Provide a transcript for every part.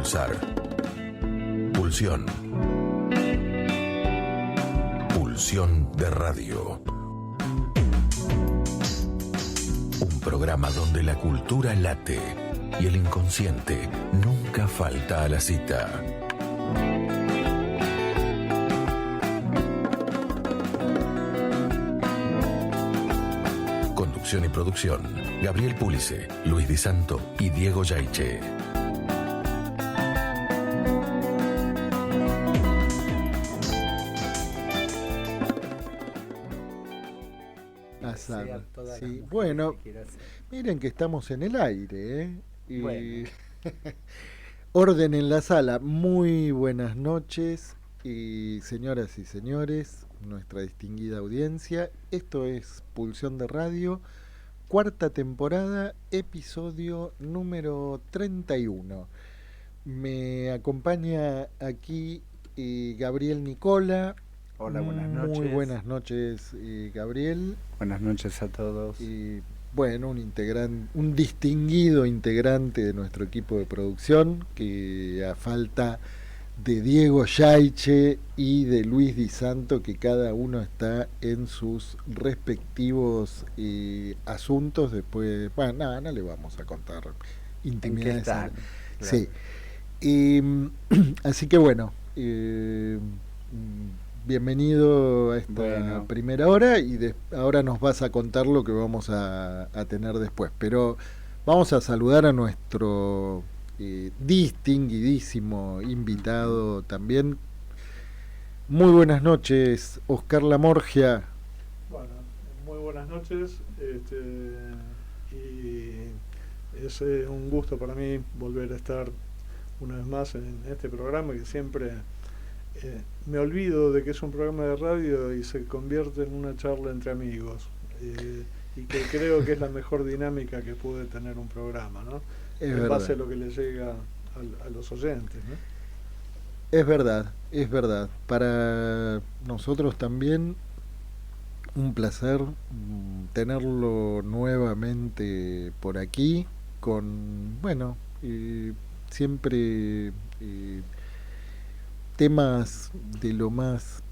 Pulsar. Pulsión. Pulsión de radio. Un programa donde la cultura late y el inconsciente nunca falta a la cita. Conducción y producción: Gabriel Pulice, Luis Di Santo y Diego Yaiche. Sí. Bueno, miren que estamos en el aire, ¿eh? Y bueno. Orden en la sala. Muy buenas noches, y señoras y señores, nuestra distinguida audiencia. Esto es Pulsión de Radio, cuarta temporada, episodio número 31. Me acompaña aquí Gabriel Nicola. Hola, buenas noches. Muy buenas noches, Gabriel. Buenas noches a todos. Y bueno, un distinguido integrante de nuestro equipo de producción, que a falta de Diego Yaiche y de Luis Di Santo, que cada uno está en sus respectivos asuntos. Después, bueno, no le vamos a contar intimidades. Claro. Sí. Así que bueno, bienvenido a esta primera hora, y ahora nos vas a contar lo que vamos a tener después. Pero vamos a saludar a nuestro distinguidísimo invitado también. Muy buenas noches, Oscar Lamorgia. Bueno, muy buenas noches, y es un gusto para mí volver a estar una vez más en este programa, que siempre me olvido de que es un programa de radio y se convierte en una charla entre amigos, y que creo que es la mejor dinámica que puede tener un programa, ¿no? En base a lo que le llega a los oyentes, ¿no? Es verdad. Para nosotros también un placer tenerlo nuevamente por aquí, con, bueno, siempre temas de lo más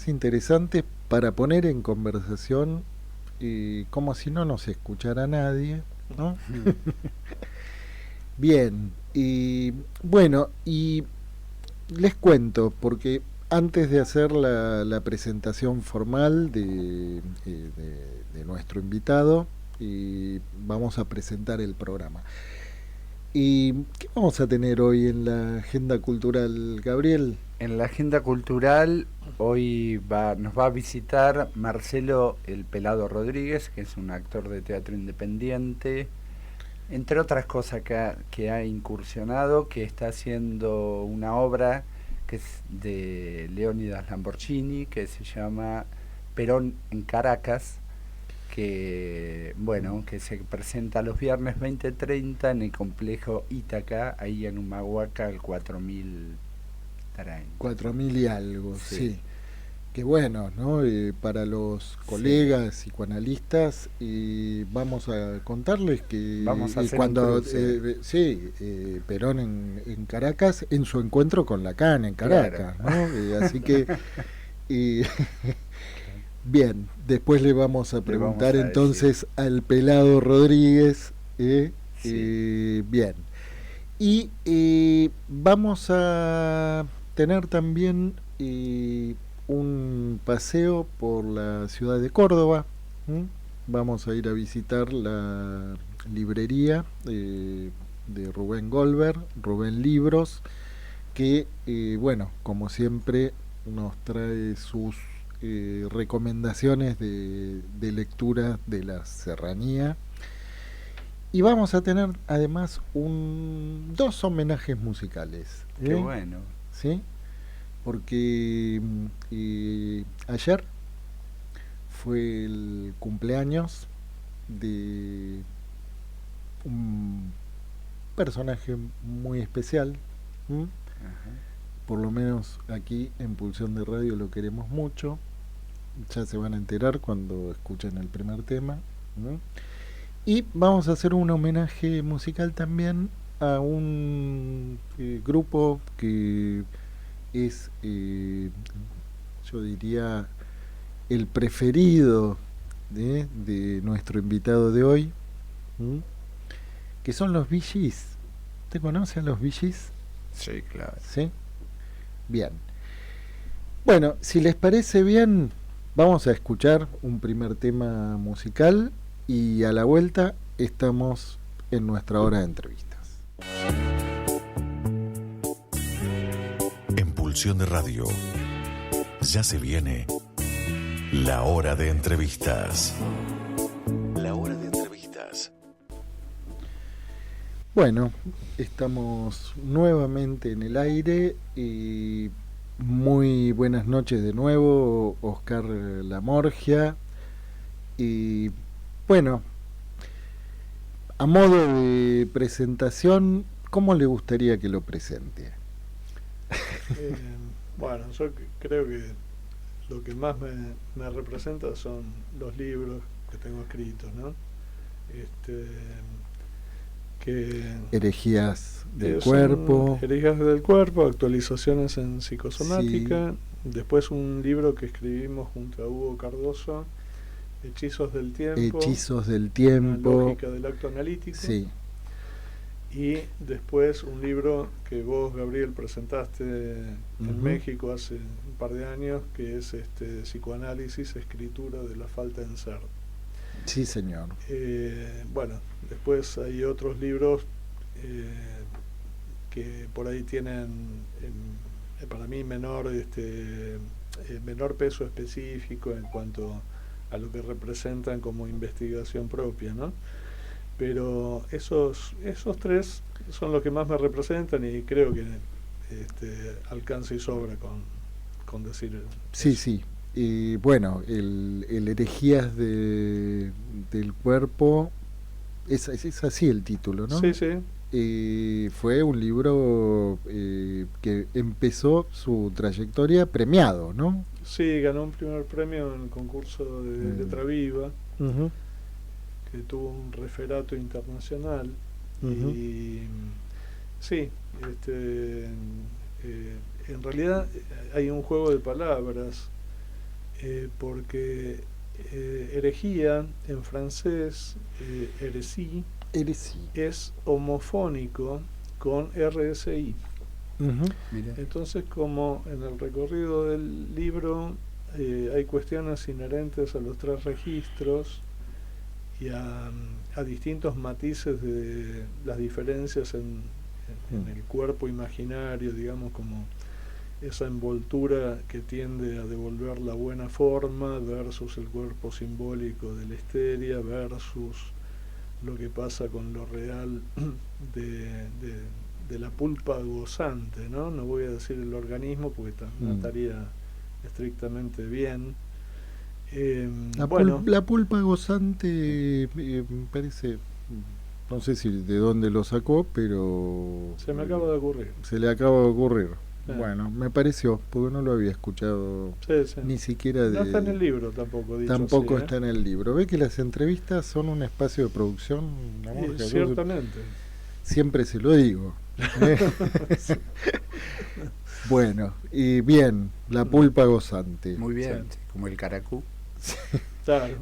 interesantes para poner en conversación, como si no nos escuchara nadie, ¿no? Bien, y bueno, y les cuento, porque antes de hacer la presentación formal de nuestro invitado, vamos a presentar el programa. ¿Y qué vamos a tener hoy en la agenda cultural, Gabriel? En la agenda cultural hoy nos va a visitar Marcelo El Pelado Rodríguez, que es un actor de teatro independiente, entre otras cosas que ha incursionado, que está haciendo una obra que es de Leónidas Lamborghini, que se llama Perón en Caracas, que se presenta los viernes 20:30 en el complejo Ítaca, ahí en Humahuaca, al 4000 y algo, sí. Que bueno, ¿no? Para los colegas psicoanalistas, vamos a contarles que cuando Perón en Caracas, en su encuentro con Lacan en Caracas, claro, ¿no? Así que bien, después le vamos a preguntar entonces al Pelado Rodríguez, bien. Y vamos a tener también un paseo por la ciudad de Córdoba. Vamos a ir a visitar la librería de Rubén Goldberg, Rubén Libros, que como siempre nos trae sus recomendaciones de lectura de la serranía. Y vamos a tener además dos homenajes musicales. Qué bueno. ¿Sí? Porque ayer fue el cumpleaños de un personaje muy especial. Por lo menos aquí en Pulsión de Radio lo queremos mucho. Ya se van a enterar cuando escuchen el primer tema, ¿no? Y vamos a hacer un homenaje musical también a un grupo que es, yo diría, el preferido de nuestro invitado de hoy, que son los Bee Gees. ¿Te conocen los Bee Gees? Sí, claro. ¿Sí? Bien. Bueno, si les parece bien, vamos a escuchar un primer tema musical y a la vuelta estamos en nuestra hora de entrevistas. En Pulsión de Radio, ya se viene la hora de entrevistas. La hora de entrevistas. Bueno, estamos nuevamente en el aire y muy buenas noches de nuevo, Oscar Lamorgia. Y bueno, a modo de presentación, ¿cómo le gustaría que lo presente? Bueno, yo creo que lo que más me representa son los libros que tengo escritos, ¿no? Herejías del cuerpo. Herejías del cuerpo, actualizaciones en psicosomática. Sí. Después un libro que escribimos junto a Hugo Cardoso, Hechizos del tiempo. Hechizos del tiempo. La lógica del acto analítico. Sí. Y después un libro que vos, Gabriel, presentaste en México hace un par de años, que es Psicoanálisis, escritura de la falta en ser. Sí, señor. Bueno, después hay otros libros que por ahí tienen, para mí, menor peso específico en cuanto a lo que representan como investigación propia, ¿no? Pero esos tres son los que más me representan y creo que alcanza y sobra con decir sí, eso. Sí. Y bueno, el Herejías del cuerpo es así el título, ¿no? Sí, sí. Fue un libro que empezó su trayectoria premiado, ¿no? Sí, ganó un primer premio en el concurso de Letra Viva, que tuvo un referato internacional. Y sí, en realidad hay un juego de palabras, porque herejía en francés, heresí, es homofónico con RSI. Entonces, como en el recorrido del libro hay cuestiones inherentes a los tres registros y a distintos matices de las diferencias en el cuerpo imaginario, digamos, como esa envoltura que tiende a devolver la buena forma versus el cuerpo simbólico de la histeria versus lo que pasa con lo real de la pulpa gozante, ¿no? No voy a decir el organismo porque no estaría estrictamente bien. La pulpa gozante me parece, no sé si de dónde lo sacó, pero se me acaba de ocurrir. Se le acaba de ocurrir. Bueno, me pareció, porque no lo había escuchado ni siquiera No está en el libro tampoco, dicho tampoco así, está en el libro. ¿Ve que las entrevistas son un espacio de producción? Ciertamente. Siempre se lo digo. Bueno, y bien, la pulpa gozante. Muy bien, como el caracú. Claro.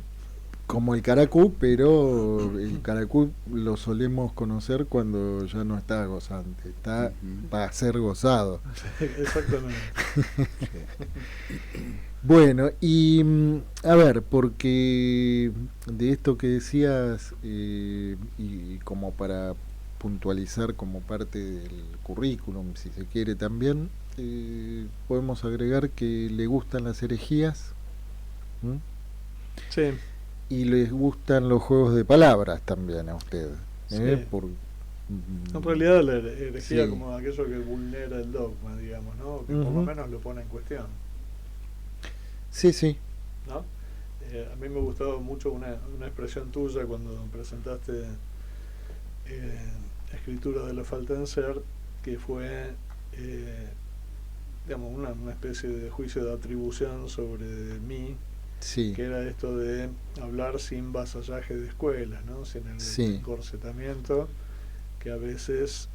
Como el caracú, pero el caracú lo solemos conocer cuando ya no está gozante, está para ser gozado. Exactamente. Bueno, y a ver, porque de esto que decías, y como para puntualizar como parte del currículum, si se quiere también, podemos agregar que le gustan las herejías. Sí. Y les gustan los juegos de palabras también a usted. Sí. En realidad la herejía como aquello que vulnera el dogma, digamos, ¿no? Que por lo menos lo pone en cuestión. Sí, sí. ¿No? A mí me gustaba mucho una expresión tuya cuando presentaste Escritura de la falta en ser, que fue digamos una especie de juicio de atribución sobre mí. Sí. Que era esto de hablar sin vasallaje de escuelas, ¿no? Sin el encorsetamiento que a veces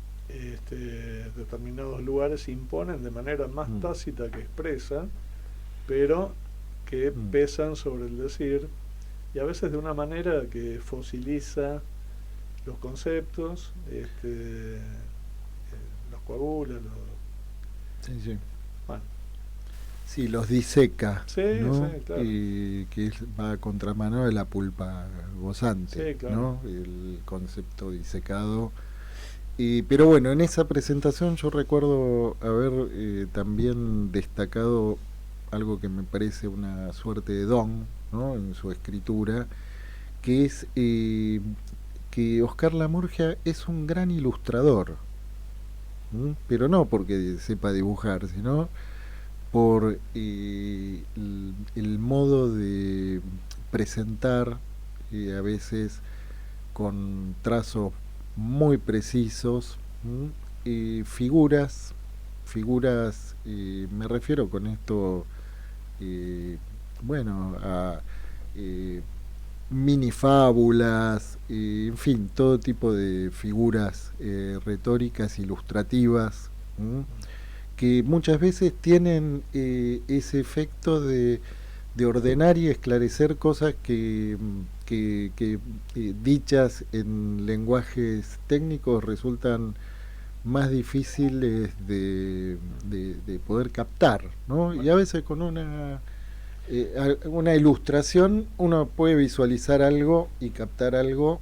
determinados lugares imponen de manera más tácita que expresa, pero que pesan sobre el decir, y a veces de una manera que fosiliza los conceptos, los coagula, Sí, sí. bueno. Sí, los diseca, Sí, ¿no? sí, claro. Y va a contramano de la pulpa gozante, Sí, claro. ¿no? El concepto disecado. Pero bueno, en esa presentación yo recuerdo haber también destacado algo que me parece una suerte de don, ¿no? En su escritura, que es que Oscar Lamurgia es un gran ilustrador, ¿m? Pero no porque sepa dibujar, sino por el modo de presentar, a veces con trazos muy precisos, figuras, me refiero con esto, bueno, a minifábulas, en fin, todo tipo de figuras retóricas, ilustrativas, que muchas veces tienen ese efecto de ordenar y esclarecer cosas que dichas en lenguajes técnicos resultan más difíciles de poder captar, ¿no? Y a veces con una ilustración uno puede visualizar algo y captar algo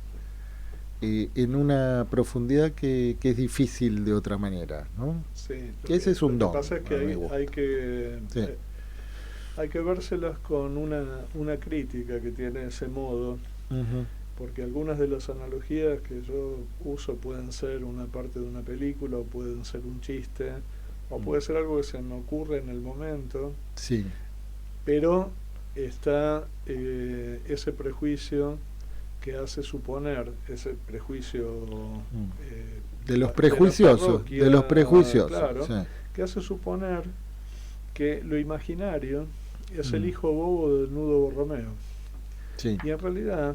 en una profundidad que es difícil de otra manera, ¿no? Sí, Que ese es un don. lo que pasa es que Sí. hay que vérselas con una crítica que tiene ese modo, Uh-huh. porque algunas de las analogías que yo uso pueden ser una parte de una película, o pueden ser un chiste, o puede ser algo que se me ocurre en el momento, Sí. pero está ese prejuicio que hace suponer, ese prejuicio de los prejuiciosos, parroquia, de los prejuiciosos, claro, sí. que hace suponer que lo imaginario es el hijo bobo del nudo Borromeo. Sí. Y en realidad,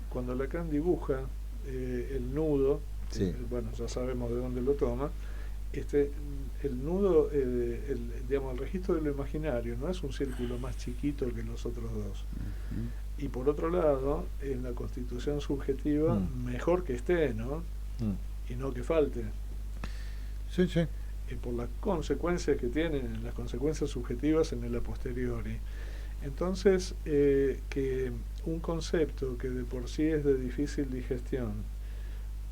cuando Lacan dibuja el nudo, Sí. bueno, ya sabemos de dónde lo toma, el nudo, digamos, el registro de lo imaginario no es un círculo más chiquito que los otros dos. Y por otro lado, en la constitución subjetiva, mejor que esté, ¿no? Y no que falte. Sí, sí. Por las consecuencias que tienen, las consecuencias subjetivas en el a posteriori. Entonces, que un concepto que de por sí es de difícil digestión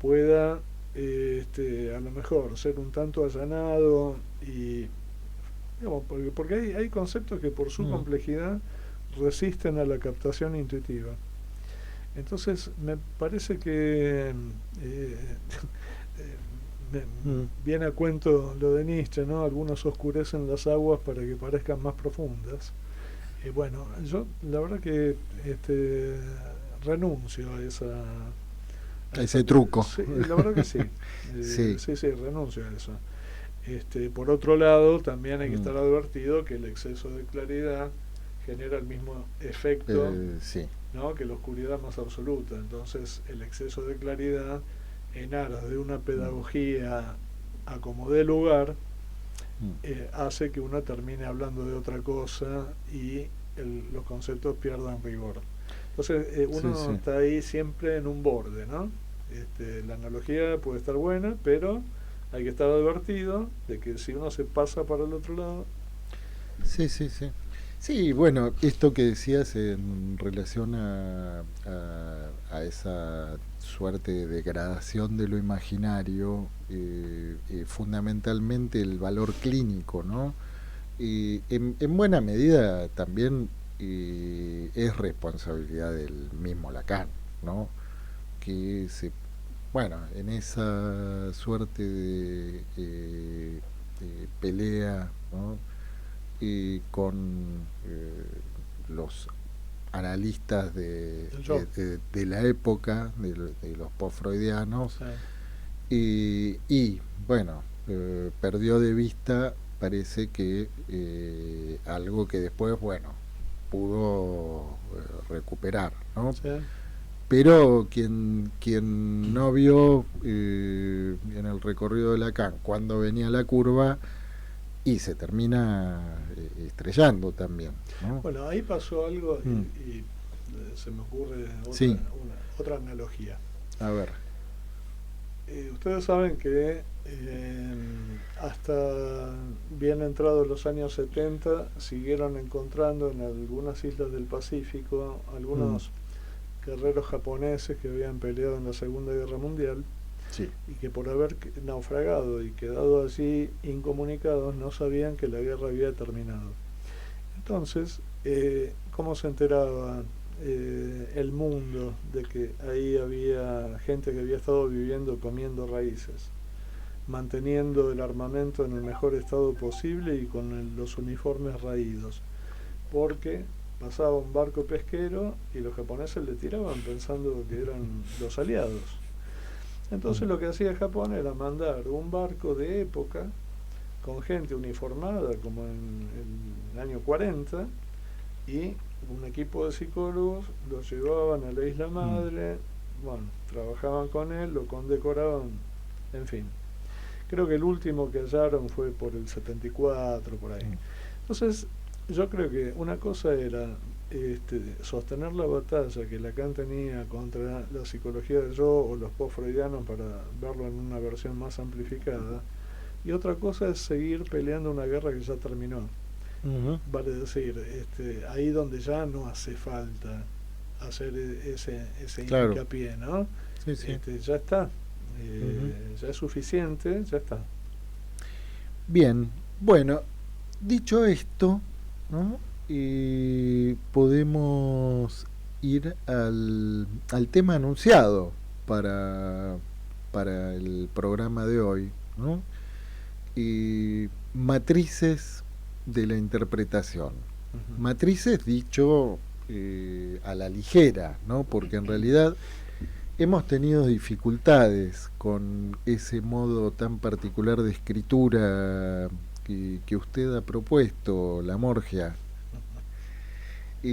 pueda a lo mejor ser un tanto allanado, y digamos, porque hay conceptos que por su complejidad resisten a la captación intuitiva. Entonces me parece que viene a cuento lo de Nietzsche, ¿no? Algunos oscurecen las aguas para que parezcan más profundas. Bueno, yo la verdad que renuncio a ese truco. Sí, la verdad que sí. Sí. Sí, renuncio a eso. Por otro lado, también hay que estar advertido que el exceso de claridad genera el mismo efecto, sí. ¿no? Que la oscuridad más absoluta. Entonces, el exceso de claridad, en aras de una pedagogía a como dé lugar, hace que uno termine hablando de otra cosa y los conceptos pierdan rigor. Entonces, uno está ahí siempre en un borde, ¿no? La analogía puede estar buena, pero hay que estar advertido de que si uno se pasa para el otro lado... Sí. Sí, bueno, esto que decías en relación a esa suerte de degradación de lo imaginario, fundamentalmente el valor clínico, ¿no? En buena medida también es responsabilidad del mismo Lacan, ¿no? Que bueno, en esa suerte de pelea, ¿no? Con los analistas de la época, de los post-freudianos, y bueno, perdió de vista, parece que algo que después, bueno, pudo recuperar, ¿no? Sí. pero quien no vio en el recorrido de Lacan cuando venía la curva y se termina estrellando también, ¿no? Bueno, ahí pasó algo y se me ocurre Sí. otra analogía. A ver. Ustedes saben que hasta bien entrados los años 70 siguieron encontrando en algunas islas del Pacífico algunos guerreros japoneses que habían peleado en la Segunda Guerra Mundial, Sí. y que por haber naufragado y quedado allí incomunicados no sabían que la guerra había terminado. Entonces, ¿cómo se enteraba el mundo de que ahí había gente que había estado viviendo comiendo raíces, manteniendo el armamento en el mejor estado posible y con los uniformes raídos? Porque pasaba un barco pesquero y los japoneses le tiraban pensando que eran los aliados. Entonces lo que hacía Japón era mandar un barco de época con gente uniformada como en el año 40 y un equipo de psicólogos lo llevaban a la isla madre, bueno, trabajaban con él, lo condecoraban, en fin. Creo que el último que hallaron fue por el 74, por ahí. Entonces, yo creo que una cosa era sostener la batalla que Lacan tenía contra la psicología del yo o los post-freudianos para verlo en una versión más amplificada, y otra cosa es seguir peleando una guerra que ya terminó. Vale decir, ahí donde ya no hace falta hacer ese Claro. hincapié, ¿no? Sí, sí. Ya está, ya es suficiente, ya está. Bien, bueno, dicho esto, ¿no? Podemos ir al tema anunciado para el programa de hoy, ¿no? Matrices de la interpretación. Matrices dicho a la ligera, ¿no? Porque en realidad hemos tenido dificultades con ese modo tan particular de escritura que usted ha propuesto, Lamorgia.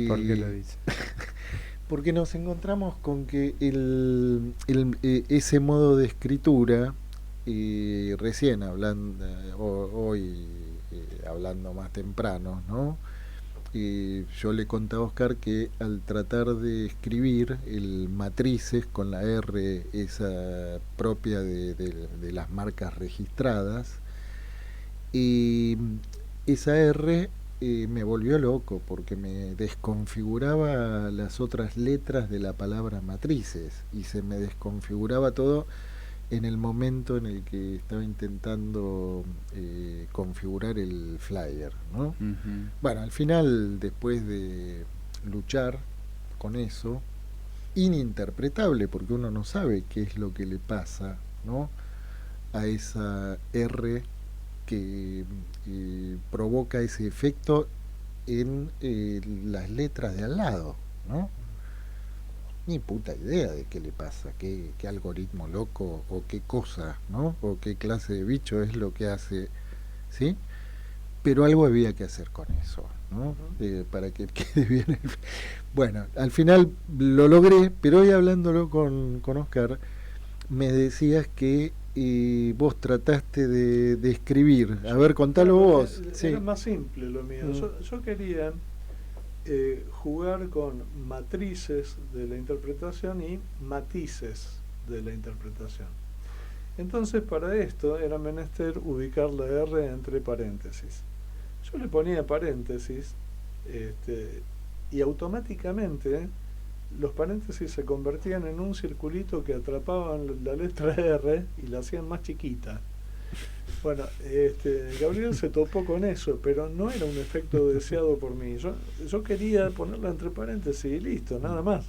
¿Por qué lo dice? Porque nos encontramos con que ese modo de escritura, recién hablando, hoy hablando más temprano, ¿no? Yo le contaba a Oscar que al tratar de escribir el matrices con la R esa propia de las marcas registradas, esa R me volvió loco porque me desconfiguraba las otras letras de la palabra matrices y se me desconfiguraba todo en el momento en el que estaba intentando configurar el flyer, ¿no? Bueno, al final, después de luchar con eso, ininterpretable porque uno no sabe qué es lo que le pasa, ¿no?, a esa R que provoca ese efecto en las letras de al lado, ¿no? Ni puta idea de qué le pasa, qué algoritmo loco o qué cosa, ¿no? O qué clase de bicho es lo que hace, ¿sí? Pero algo había que hacer con eso, ¿no? Para que quede bien. Bueno, al final lo logré, pero hoy hablándolo con Oscar, me decías que vos trataste de escribir. A ver, contalo vos. Era Sí. más simple lo mío. Yo quería jugar con matrices de la interpretación y matices de la interpretación. Entonces, para esto era menester ubicar la R entre paréntesis. Yo le ponía paréntesis y automáticamente los paréntesis se convertían en un circulito que atrapaban la letra R y la hacían más chiquita. Bueno, Gabriel se topó con eso, pero no era un efecto deseado por mí. Yo quería ponerla entre paréntesis y listo, nada más.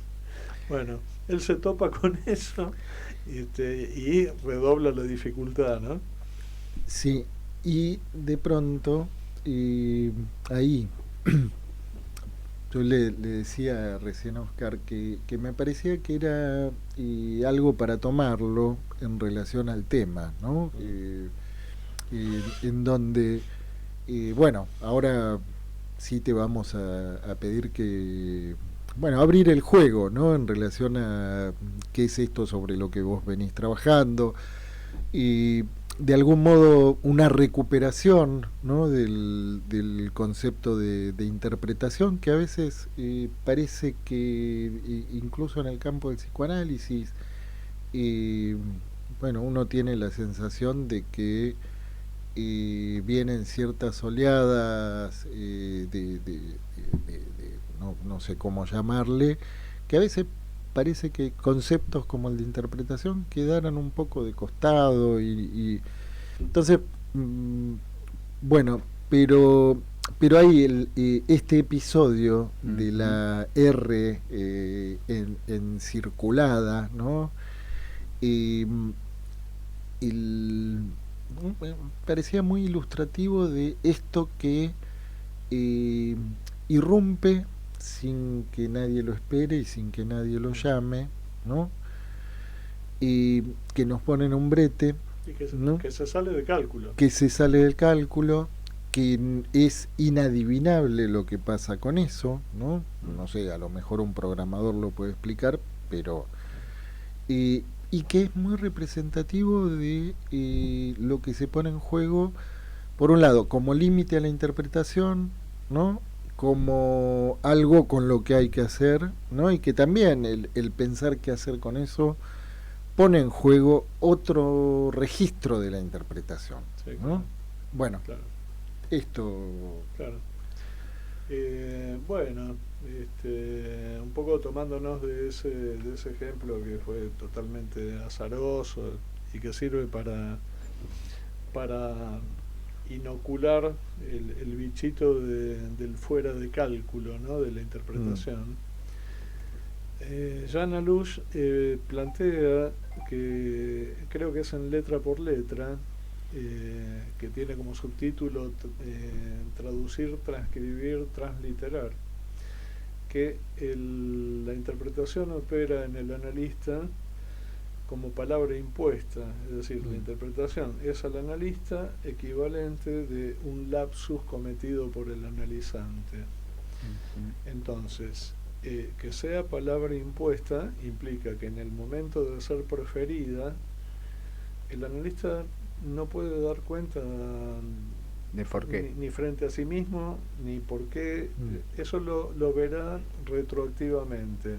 Bueno, él se topa con eso y redobla la dificultad, ¿no? Sí, y de pronto ahí yo le decía recién a Oscar que me parecía que era algo para tomarlo en relación al tema, ¿no? En donde, bueno, ahora sí te vamos a pedir que bueno, abrir el juego, ¿no? En relación a qué es esto sobre lo que vos venís trabajando y de algún modo una recuperación, ¿no? del concepto de interpretación que a veces parece que incluso en el campo del psicoanálisis y bueno, uno tiene la sensación de que vienen ciertas oleadas no sé cómo llamarle, que a veces parece que conceptos como el de interpretación quedaran un poco de costado y entonces, bueno, pero hay este episodio de la R en circulada, ¿no? Y el, parecía muy ilustrativo de esto que eh, irrumpe sin que nadie lo espere y sin que nadie lo llame, ¿no? Y que nos pone en un brete, Y ¿no? que se sale de cálculo. Que se sale del cálculo, que es inadivinable lo que pasa con eso, ¿no? No sé, a lo mejor un programador lo puede explicar, pero y que es muy representativo de lo que se pone en juego, por un lado, como límite a la interpretación, ¿no? Como algo con lo que hay que hacer, ¿no? Y que también el pensar qué hacer con eso pone en juego otro registro de la interpretación, Sí, ¿no? claro. Bueno, Claro. esto... Claro. Bueno, un poco tomándonos de ese ejemplo que fue totalmente azaroso y que sirve para inocular el bichito del fuera de cálculo, ¿no? De la interpretación. Jean Alouche plantea que, creo que es en Letra por Letra, que tiene como subtítulo traducir, transcribir, transliterar, que la interpretación opera en el analista como palabra impuesta, es decir, la interpretación es al analista equivalente de un lapsus cometido por el analizante. Entonces, que sea palabra impuesta implica que en el momento de ser preferida, el analista no puede dar cuenta de por qué, ni frente a sí mismo, ni por qué. Eso lo verá retroactivamente.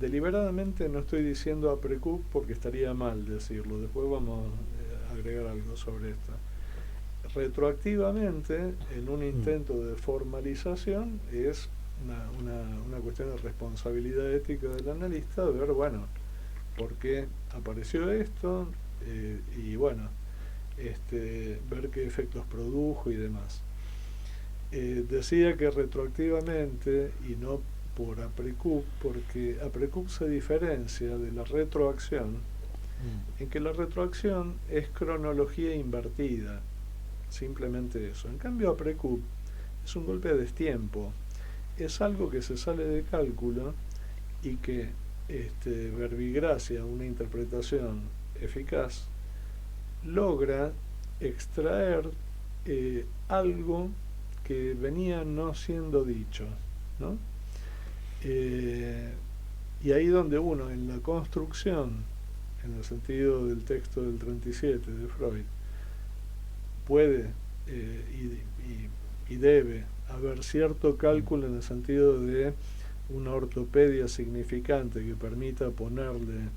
Deliberadamente no estoy diciendo a precup porque estaría mal decirlo, después vamos a agregar algo sobre esto. Retroactivamente, en un intento de formalización, es una cuestión de responsabilidad ética del analista, de ver, bueno, por qué apareció esto, y bueno, ver qué efectos produjo y demás. Decía que retroactivamente y no por aprecup, porque aprecup se diferencia de la retroacción en que la retroacción es cronología invertida, simplemente eso. En cambio aprecup es un golpe a destiempo, es algo que se sale de cálculo y que verbigracia, una interpretación eficaz, logra extraer algo que venía no siendo dicho, ¿no? Y ahí donde uno, en la construcción, en el sentido del texto del 37 de Freud, puede y debe haber cierto cálculo en el sentido de una ortopedia significante que permita ponerle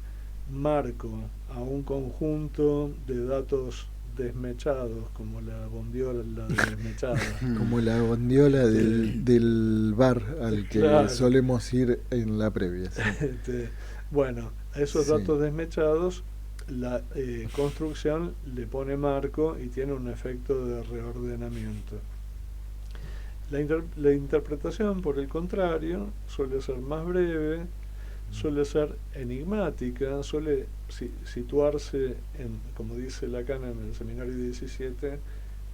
marco a un conjunto de datos desmechados, como la bondiola desmechada. Como la bondiola del bar al que claro, solemos ir en la previa. ¿Sí? Bueno, a esos datos desmechados la construcción le pone marco y tiene un efecto de reordenamiento. La interpretación, por el contrario, suele ser más breve, suele ser enigmática, suele situarse, como dice Lacan en el seminario 17,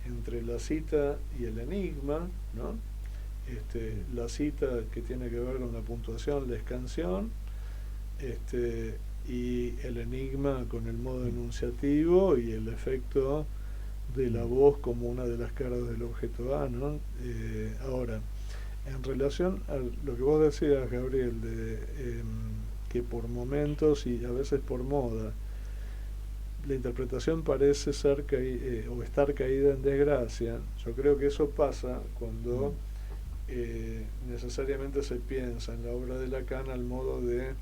entre la cita y el enigma, ¿no? La cita que tiene que ver con la puntuación, la escansión, y el enigma con el modo enunciativo y el efecto de la voz como una de las caras del objeto A, ¿no? Ahora, En relación a lo que vos decías, Gabriel, de que por momentos y a veces por moda, la interpretación parece ser o estar caída en desgracia. Yo creo que eso pasa cuando necesariamente se piensa en la obra de Lacan al modo de,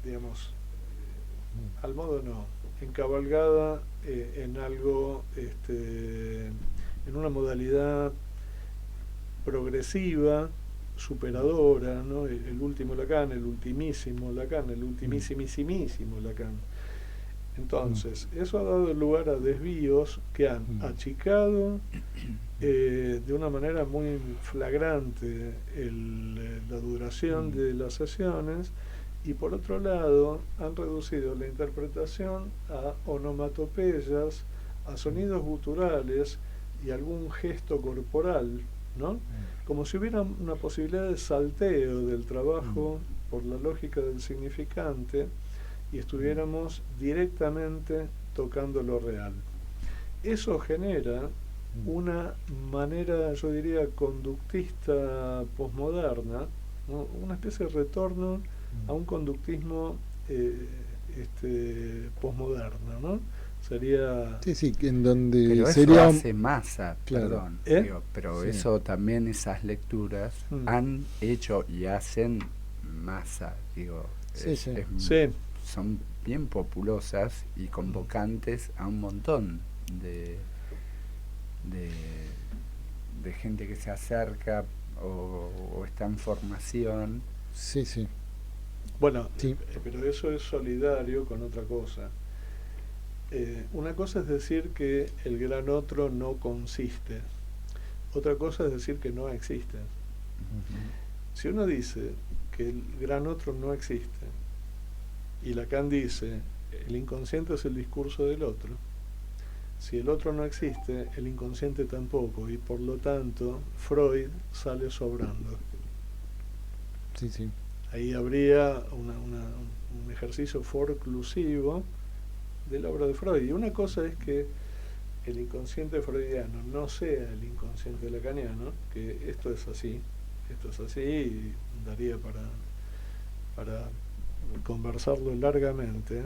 digamos, al modo no, encabalgada en algo, en una modalidad progresiva, superadora, ¿no? El último Lacan, el ultimísimo Lacan, el ultimísimísimo Lacan. Entonces, eso ha dado lugar a desvíos que han achicado de una manera muy flagrante la duración de las sesiones, y por otro lado han reducido la interpretación a onomatopeyas, a sonidos guturales y algún gesto corporal, ¿no? Como si hubiera una posibilidad de salteo del trabajo por la lógica del significante y estuviéramos directamente tocando lo real. Eso genera una manera, yo diría, conductista posmoderna, ¿no? Una especie de retorno a un conductismo posmoderno, ¿no? Sería... Sí, en donde pero sería... eso hace Massa, claro. perdón, digo, pero sí. eso también, esas lecturas han hecho y hacen Massa, digo, sí. son bien populosas y convocantes a un montón de gente que se acerca o está en formación. Sí. Bueno, pero eso es solidario con otra cosa. Una cosa es decir que el gran otro no consiste, otra cosa es decir que no existe. Si uno dice que el gran otro no existe y Lacan dice el inconsciente es el discurso del otro, si el otro no existe, el inconsciente tampoco, y por lo tanto Freud sale sobrando. Sí. Ahí habría un ejercicio forclusivo de la obra de Freud. Y una cosa es que el inconsciente freudiano no sea el inconsciente lacaniano, que esto es así y daría para conversarlo largamente.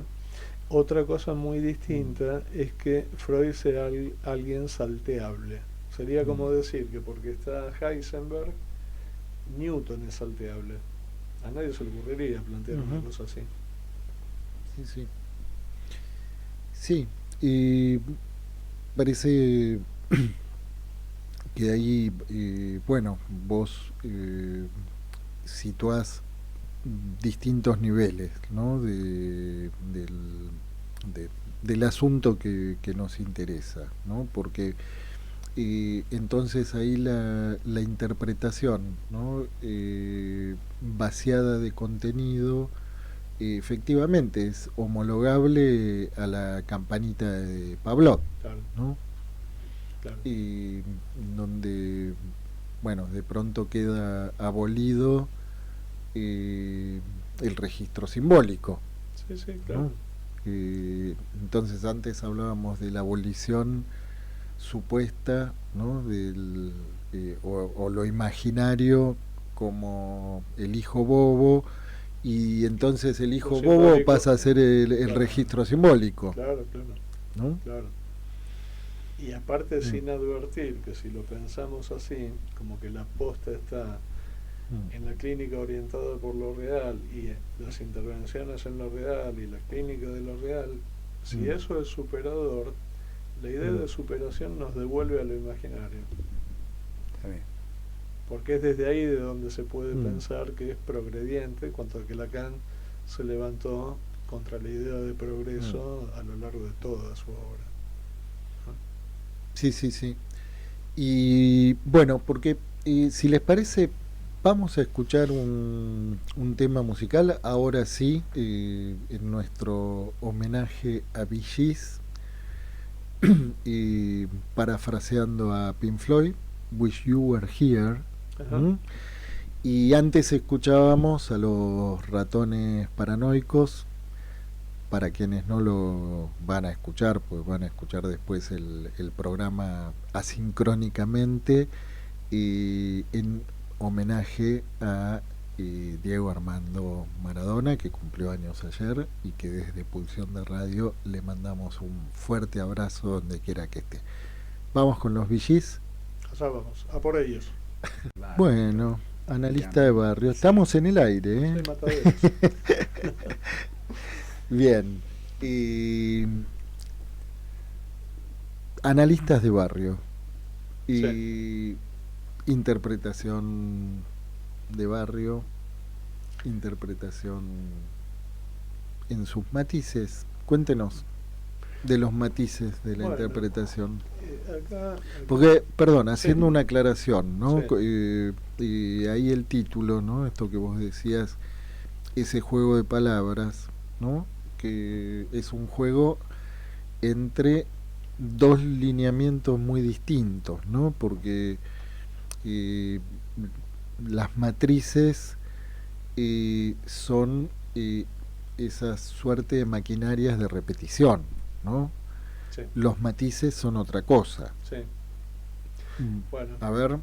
Otra cosa muy distinta es que Freud sea alguien salteable. Sería como decir que porque está Heisenberg, Newton es salteable. A nadie se le ocurriría plantear una cosa así. Sí, y parece que ahí, bueno, vos situás distintos niveles, ¿no? del asunto que nos interesa, ¿no? Porque entonces ahí la interpretación, ¿no? Vaciada de contenido, efectivamente es homologable a la campanita de Pavlov, claro, ¿no? Claro. Y donde, bueno, de pronto queda abolido el registro simbólico. Sí, claro. ¿No? Entonces antes hablábamos de la abolición supuesta, ¿no? O lo imaginario como el hijo bobo, y entonces el hijo bobo pasa a ser el registro simbólico. Claro, ¿no? Claro. Y aparte sin advertir que si lo pensamos así, como que la posta está en la clínica orientada por lo real y las intervenciones en lo real y la clínica de lo real, si eso es superador, la idea de superación nos devuelve a lo imaginario. Está bien. Porque es desde ahí de donde se puede pensar que es progrediente, cuanto que Lacan se levantó contra la idea de progreso a lo largo de toda su obra. ¿No? Sí. Y bueno, porque si les parece, vamos a escuchar un tema musical, ahora sí, en nuestro homenaje a Bee y parafraseando a Pink Floyd, Wish You Were Here. Y antes escuchábamos a los Ratones Paranoicos. Para quienes no lo van a escuchar, pues van a escuchar después el programa asincrónicamente en homenaje a Diego Armando Maradona, que cumplió años ayer y que desde Pulsión de Radio le mandamos un fuerte abrazo donde quiera que esté. Vamos con los VGs. Allá vamos, a por ellos. Bueno, analista de barrio. Estamos en el aire, ¿eh? Soy Mataderos. Bien. Analistas de barrio. Y Sí. interpretación de barrio, interpretación en sus matices. Cuéntenos de los matices de la Bueno, interpretación. Acá, Porque, perdón, haciendo Sí. una aclaración, ¿no? Sí. Y ahí el título, ¿no? Esto que vos decías, ese juego de palabras, ¿no? Que es un juego entre dos lineamientos muy distintos, ¿no? Porque las matrices son esa suerte de maquinarias de repetición, ¿no? Sí, Los matices son otra cosa. sí. Bueno, A ver,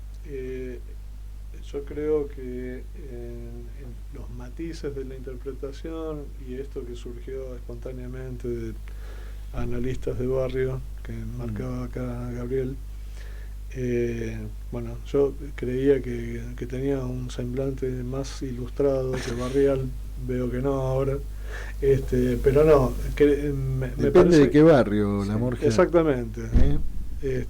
yo creo que en los matices de la interpretación y esto que surgió espontáneamente de analistas de barrio que marcaba acá Gabriel, bueno, yo creía que tenía un semblante más ilustrado que barrial, veo que no ahora, pero no, me depende parece de qué barrio, la sí, Morgia. exactamente. ¿Eh?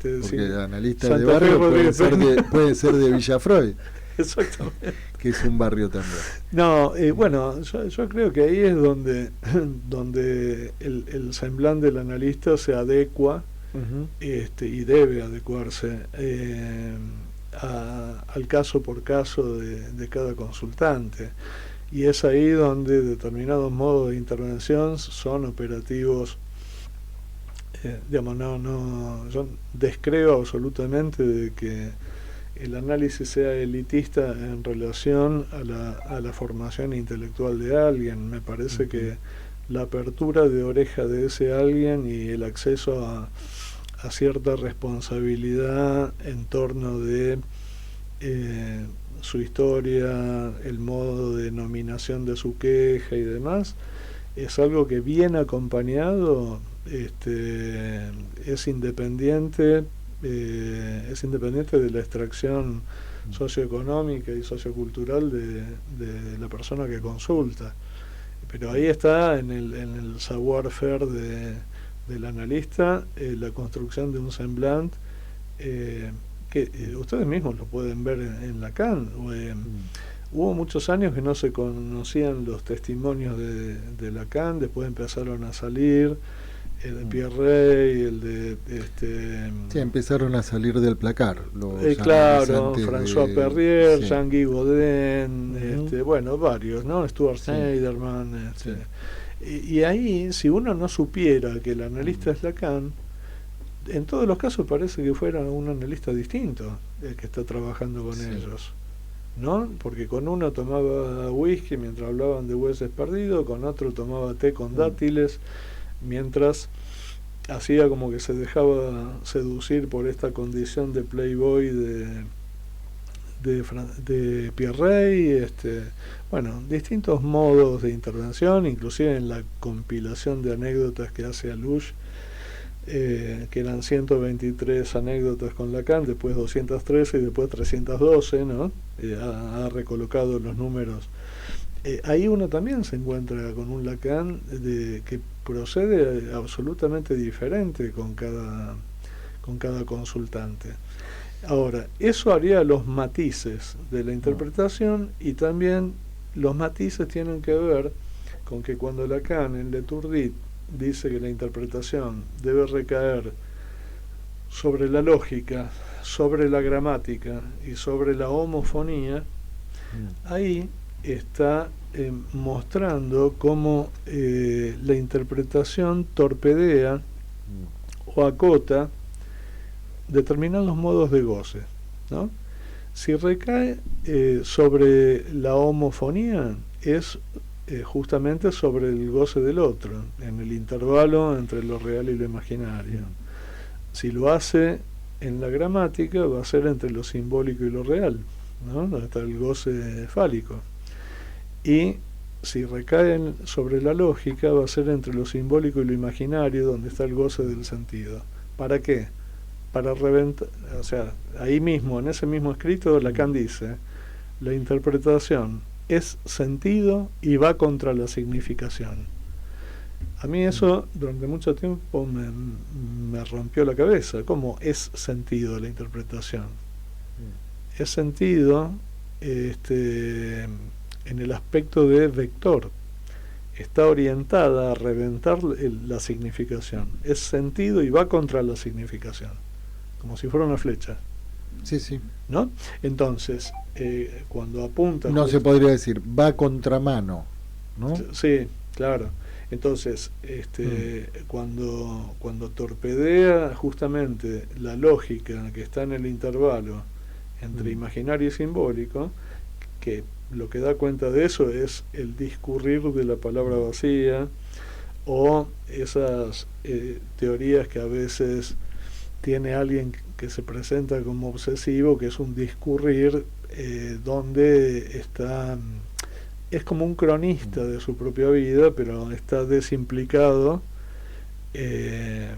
Sí, Porque analista Santa de Fe, barrio Rodríguez puede ser de Villafroy, exactamente. que es un barrio también. No, bueno, yo creo que ahí es donde el semblante del analista se adecua y debe adecuarse al caso por caso de cada consultante. Y es ahí donde determinados modos de intervención son operativos. Digamos, yo descreo absolutamente de que el análisis sea elitista en relación a la formación intelectual de alguien. Me parece que la apertura de oreja de ese alguien y el acceso a cierta responsabilidad en torno de su historia, el modo de nominación de su queja y demás, es algo que bien acompañado es independiente de la extracción socioeconómica y sociocultural de la persona que consulta. Pero ahí está en el savoir-faire del analista la construcción de un semblante que ustedes mismos lo pueden ver en Lacan. Hubo muchos años que no se conocían los testimonios de Lacan, después empezaron a salir el de Pierre, el de Sí, empezaron a salir del placar los claro, analizantes François Perrier, sí. Jean-Guy Godin, bueno, varios, ¿no? Stuart Sí. Schneiderman, Sí. y ahí, si uno no supiera que el analista es Lacan, en todos los casos parece que fuera un analista distinto el que está trabajando con Sí. ellos, ¿no? Porque con uno tomaba whisky mientras hablaban de Bueyes Perdidos, con otro tomaba té con dátiles, mientras hacía como que se dejaba seducir por esta condición de playboy de Pierre, bueno, distintos modos de intervención, inclusive en la compilación de anécdotas que hace Alush, que eran 123 anécdotas con Lacan, después 213 y después 312, ¿no? Ha recolocado los números. Ahí uno también se encuentra con un Lacan que procede absolutamente diferente con cada consultante. Ahora, eso haría los matices de la interpretación, y también los matices tienen que ver con que cuando Lacan en L'Étourdi dice que la interpretación debe recaer sobre la lógica, sobre la gramática y sobre la homofonía, ahí está mostrando cómo la interpretación torpedea o acota determinados modos de goce, ¿no? Si recae sobre la homofonía, es justamente sobre el goce del otro, en el intervalo entre lo real y lo imaginario. Si lo hace en la gramática va a ser entre lo simbólico y lo real, ¿no? Donde está el goce fálico. Y si recaen sobre la lógica, va a ser entre lo simbólico y lo imaginario, donde está el goce del sentido. ¿Para qué? Para reventar, o sea, ahí mismo, en ese mismo escrito, Lacan dice, la interpretación es sentido y va contra la significación. A mí eso durante mucho tiempo me rompió la cabeza. ¿Cómo es sentido la interpretación? Es sentido en el aspecto de vector. Está orientada a reventar la significación. Es sentido y va contra la significación. Como si fuera una flecha. Sí, sí. ¿No? Entonces, cuando apunta... No se podría decir, va a contramano, ¿no? Sí, claro. Entonces, cuando torpedea justamente la lógica que está en el intervalo entre imaginario y simbólico, que lo que da cuenta de eso es el discurrir de la palabra vacía, o esas teorías que a veces tiene alguien que se presenta como obsesivo, que es un discurrir donde está... es como un cronista de su propia vida, pero está desimplicado de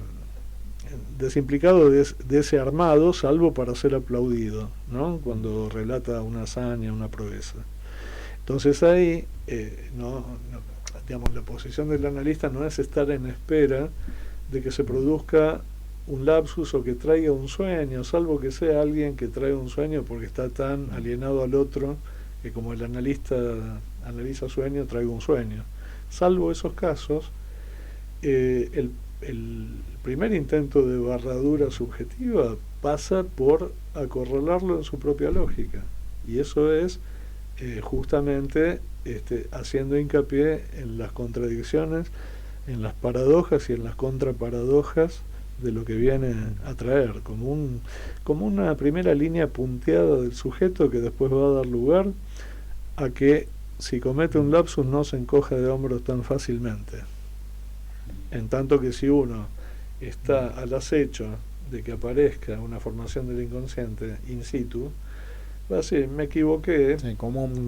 ese armado, salvo para ser aplaudido, ¿no? Cuando relata una hazaña, una proeza. Entonces ahí, digamos, la posición del analista no es estar en espera de que se produzca un lapsus o que traiga un sueño, salvo que sea alguien que traiga un sueño porque está tan alienado al otro que como el analista analiza sueño, traiga un sueño. Salvo esos casos, el primer intento de barradura subjetiva pasa por acorralarlo en su propia lógica. Y eso es justamente haciendo hincapié en las contradicciones, en las paradojas y en las contraparadojas de lo que viene a traer, como una primera línea punteada del sujeto que después va a dar lugar a que si comete un lapsus no se encoja de hombros tan fácilmente. En tanto que si uno está al acecho de que aparezca una formación del inconsciente in situ, va a decir, me equivoqué,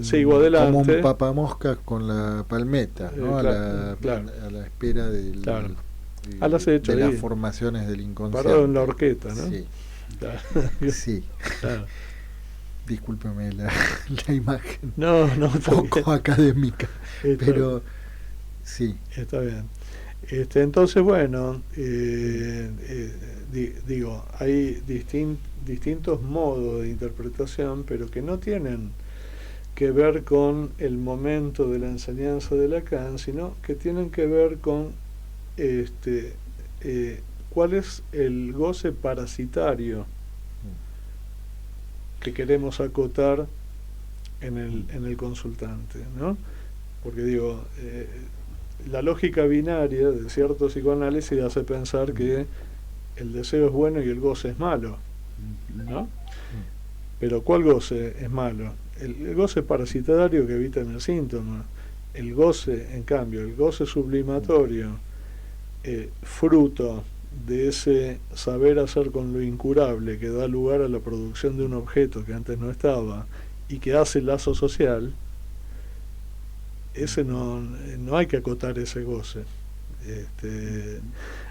sigo adelante. Como un papamoscas con la palmeta, ¿no? Claro. A la espera del... Claro. Al acecho, de las formaciones del inconsciente. Parado en la horqueta, ¿no? Sí. Claro. Sí. Claro. Discúlpeme la imagen. No, un poco académica. Pero sí. Está bien. Entonces, bueno, digo, hay distintos modos de interpretación, pero que no tienen que ver con el momento de la enseñanza de Lacan, sino que tienen que ver con cuál es el goce parasitario que queremos acotar en el consultante, ¿no? Porque digo, la lógica binaria de cierto psicoanálisis hace pensar que el deseo es bueno y el goce es malo, ¿no? Pero ¿cuál goce es malo? El goce parasitario que evita en el síntoma. El goce, en cambio, el goce sublimatorio, fruto de ese saber hacer con lo incurable que da lugar a la producción de un objeto que antes no estaba y que hace lazo social, ese no hay que acotar ese goce.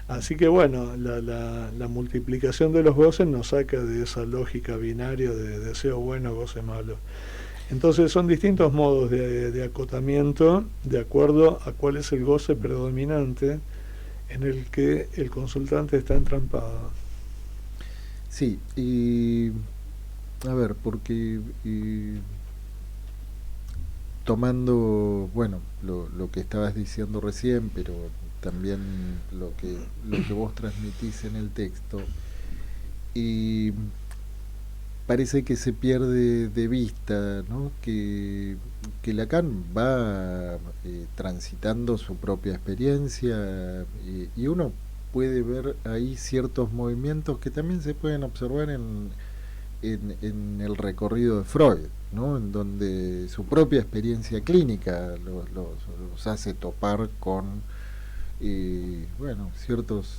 Así que bueno, la multiplicación de los goces nos saca de esa lógica binaria de deseo bueno, goce malo. Entonces son distintos modos de acotamiento de acuerdo a cuál es el goce predominante en el que el consultante está entrampado. Sí, y a ver, porque tomando, bueno, lo que estabas diciendo recién, pero también lo que vos transmitís en el texto, y parece que se pierde de vista, ¿no? que Lacan va transitando su propia experiencia y uno puede ver ahí ciertos movimientos que también se pueden observar en el recorrido de Freud, ¿no? En donde su propia experiencia clínica los hace topar con bueno, ciertos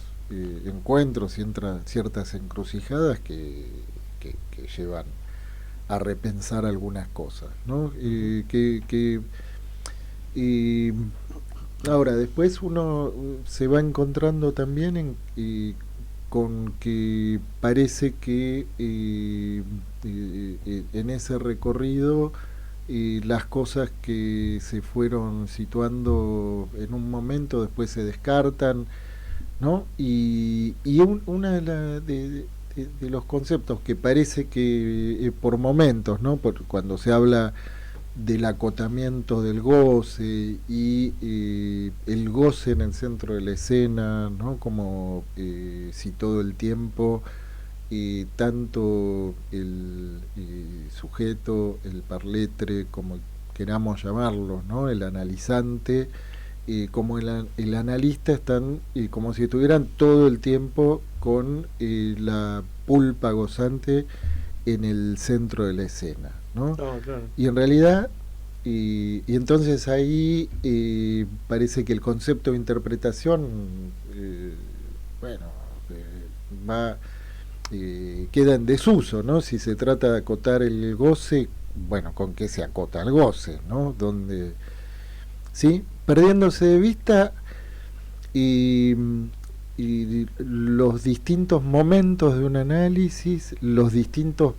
encuentros y ciertas encrucijadas que llevan a repensar algunas cosas, ¿no? Y ahora, después uno se va encontrando también con que parece que en ese recorrido las cosas que se fueron situando en un momento después se descartan, ¿no? Una de los conceptos que parece que por momentos, ¿no? Cuando se habla del acotamiento del goce y el goce en el centro de la escena, ¿no? Como si todo el tiempo tanto el sujeto, el parletre, como queramos llamarlo, ¿no? El analizante, como el analista están como si estuvieran todo el tiempo con la pulpa gozante en el centro de la escena, ¿no? Oh, claro. Y en realidad, y entonces ahí parece que el concepto de interpretación, bueno, va queda en desuso, ¿no? Si se trata de acotar el goce, bueno, ¿con qué se acota el goce, ¿no? Donde, ¿sí? Perdiéndose de vista y los distintos momentos de un análisis, los distintos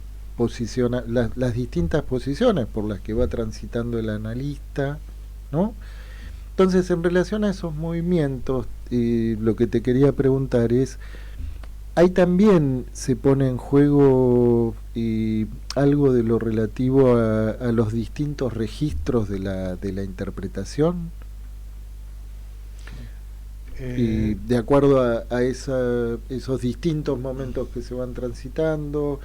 las distintas posiciones por las que va transitando el analista, ¿no? Entonces, en relación a esos movimientos, lo que te quería preguntar es, ahí también se pone en juego algo de lo relativo a los distintos registros de la interpretación, y de acuerdo a esos distintos momentos que se van transitando,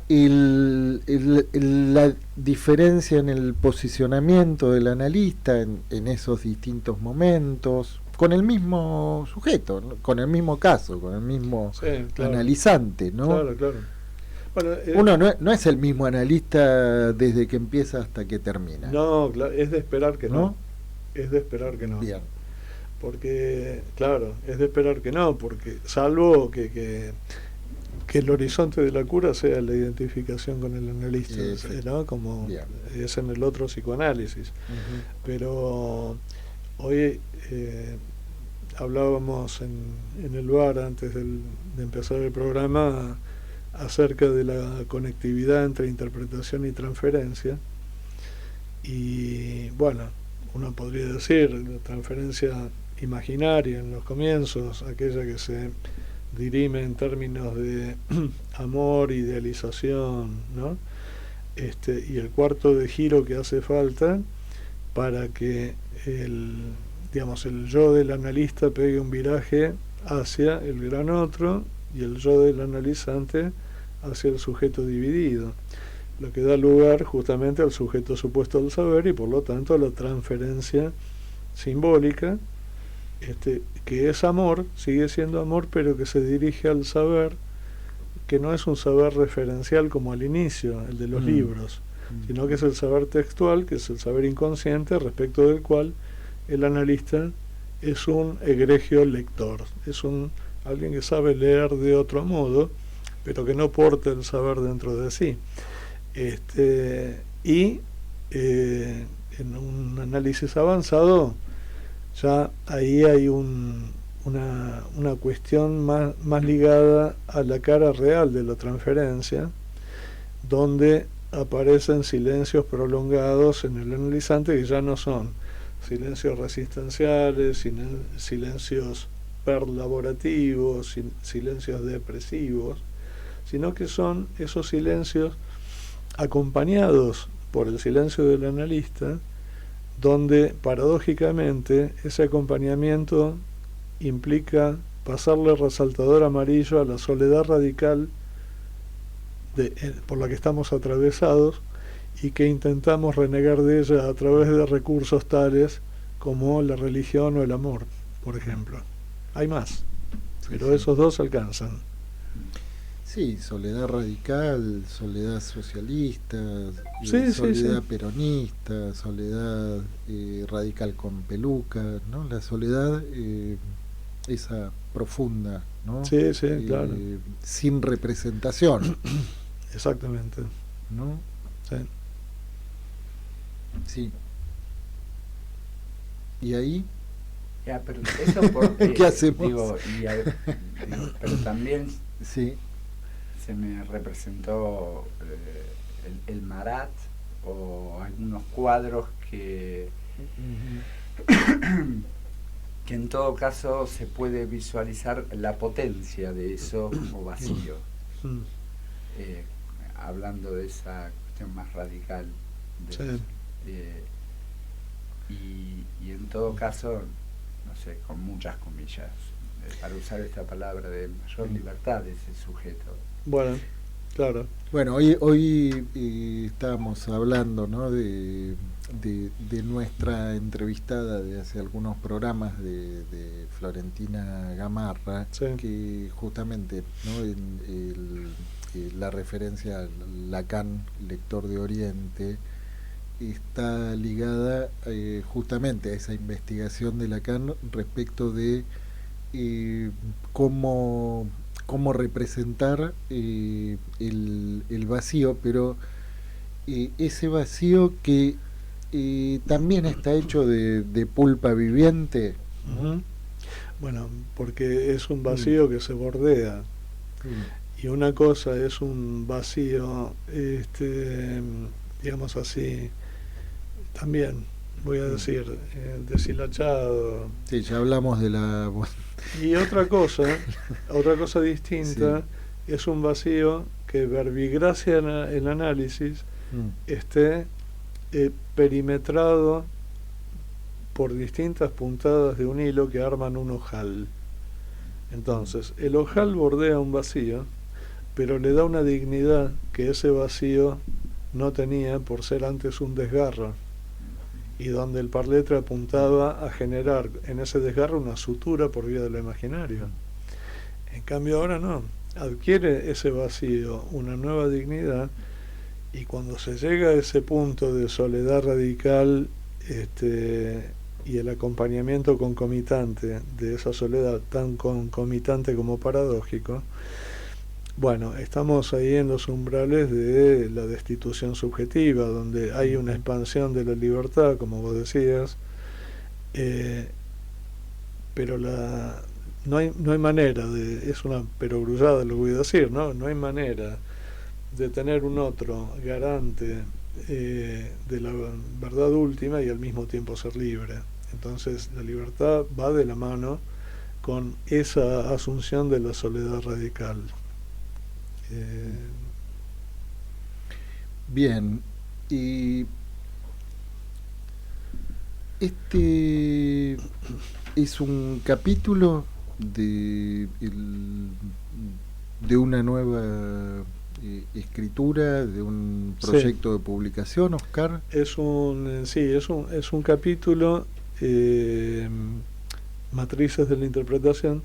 la diferencia en el posicionamiento del analista en esos distintos momentos, con el mismo sujeto, ¿no? Con el mismo caso, con el mismo analizante, ¿no? Claro, claro. Bueno, uno no es el mismo analista desde que empieza hasta que termina. No, es de esperar que ¿no? Es de esperar que no. Bien. Porque, claro, es de esperar que no, porque salvo que el horizonte de la cura sea la identificación con el analista, ¿no? Como Bien. es en el otro psicoanálisis. Pero hoy hablábamos en el bar antes de empezar el programa acerca de la conectividad entre interpretación y transferencia, y bueno, uno podría decir la transferencia imaginaria en los comienzos, aquella que se dirime en términos de amor, idealización, ¿no? Y el cuarto de giro que hace falta para que el yo del analista pegue un viraje hacia el gran otro y el yo del analizante hacia el sujeto dividido, lo que da lugar justamente al sujeto supuesto del saber y por lo tanto a la transferencia simbólica, que es amor, sigue siendo amor, pero que se dirige al saber, que no es un saber referencial como al inicio, el de los libros, sino que es el saber textual, que es el saber inconsciente respecto del cual el analista es un egregio lector, es alguien que sabe leer de otro modo, pero que no porta el saber dentro de sí. En un análisis avanzado, ya ahí hay una cuestión más ligada a la cara real de la transferencia, donde aparecen silencios prolongados en el analizante que ya no son silencios resistenciales, silencios perlaborativos, silencios depresivos, sino que son esos silencios acompañados por el silencio del analista, donde paradójicamente ese acompañamiento implica pasarle resaltador amarillo a la soledad radical por la que estamos atravesados y que intentamos renegar de ella a través de recursos tales como la religión o el amor, por ejemplo. Hay más, pero esos dos alcanzan. Sí, soledad radical, soledad socialista, soledad peronista, soledad radical con peluca, ¿no? La soledad esa profunda, ¿no? Sí, sí, claro. Sin representación. Exactamente. ¿No? Sí. Sí. ¿Y ahí? Ya, pero eso porque... ¿Qué hacemos? Digo, pero también Sí. se me representó el Marat o algunos cuadros que que en todo caso se puede visualizar la potencia de eso o vacío, hablando de esa cuestión más radical de, y en todo caso, no sé, con muchas comillas, para usar esta palabra, de mayor libertad de ese sujeto. Bueno, claro. Bueno, hoy estábamos hablando, ¿no?, de nuestra entrevistada de hace algunos programas de Florentina Gamarra, sí, que justamente, ¿no?, la referencia a Lacan, lector de Oriente, está ligada justamente a esa investigación de Lacan respecto de cómo representar el vacío, pero ese vacío que también está hecho de pulpa viviente. Uh-huh. Bueno, porque es un vacío que se bordea. Y una cosa es un vacío, digamos así, también voy a decir, deshilachado. Sí, ya hablamos de la... Y otra cosa distinta, sí, es un vacío que verbigracia el análisis esté perimetrado por distintas puntadas de un hilo que arman un ojal. Entonces, el ojal bordea un vacío, pero le da una dignidad que ese vacío no tenía por ser antes un desgarro, y donde el parletre apuntaba a generar en ese desgarro una sutura por vía de lo imaginario. En cambio ahora no, adquiere ese vacío una nueva dignidad, y cuando se llega a ese punto de soledad radical y el acompañamiento concomitante de esa soledad, tan concomitante como paradójico, bueno, estamos ahí en los umbrales de la destitución subjetiva, donde hay una expansión de la libertad, como vos decías, pero no hay manera es una perogrullada lo que voy a decir, no hay manera de tener un otro garante de la verdad última y al mismo tiempo ser libre. Entonces la libertad va de la mano con esa asunción de la soledad radical. Bien, y este es un capítulo de una nueva escritura, de un proyecto de publicación, Oscar. Es un capítulo, Matrices de la Interpretación,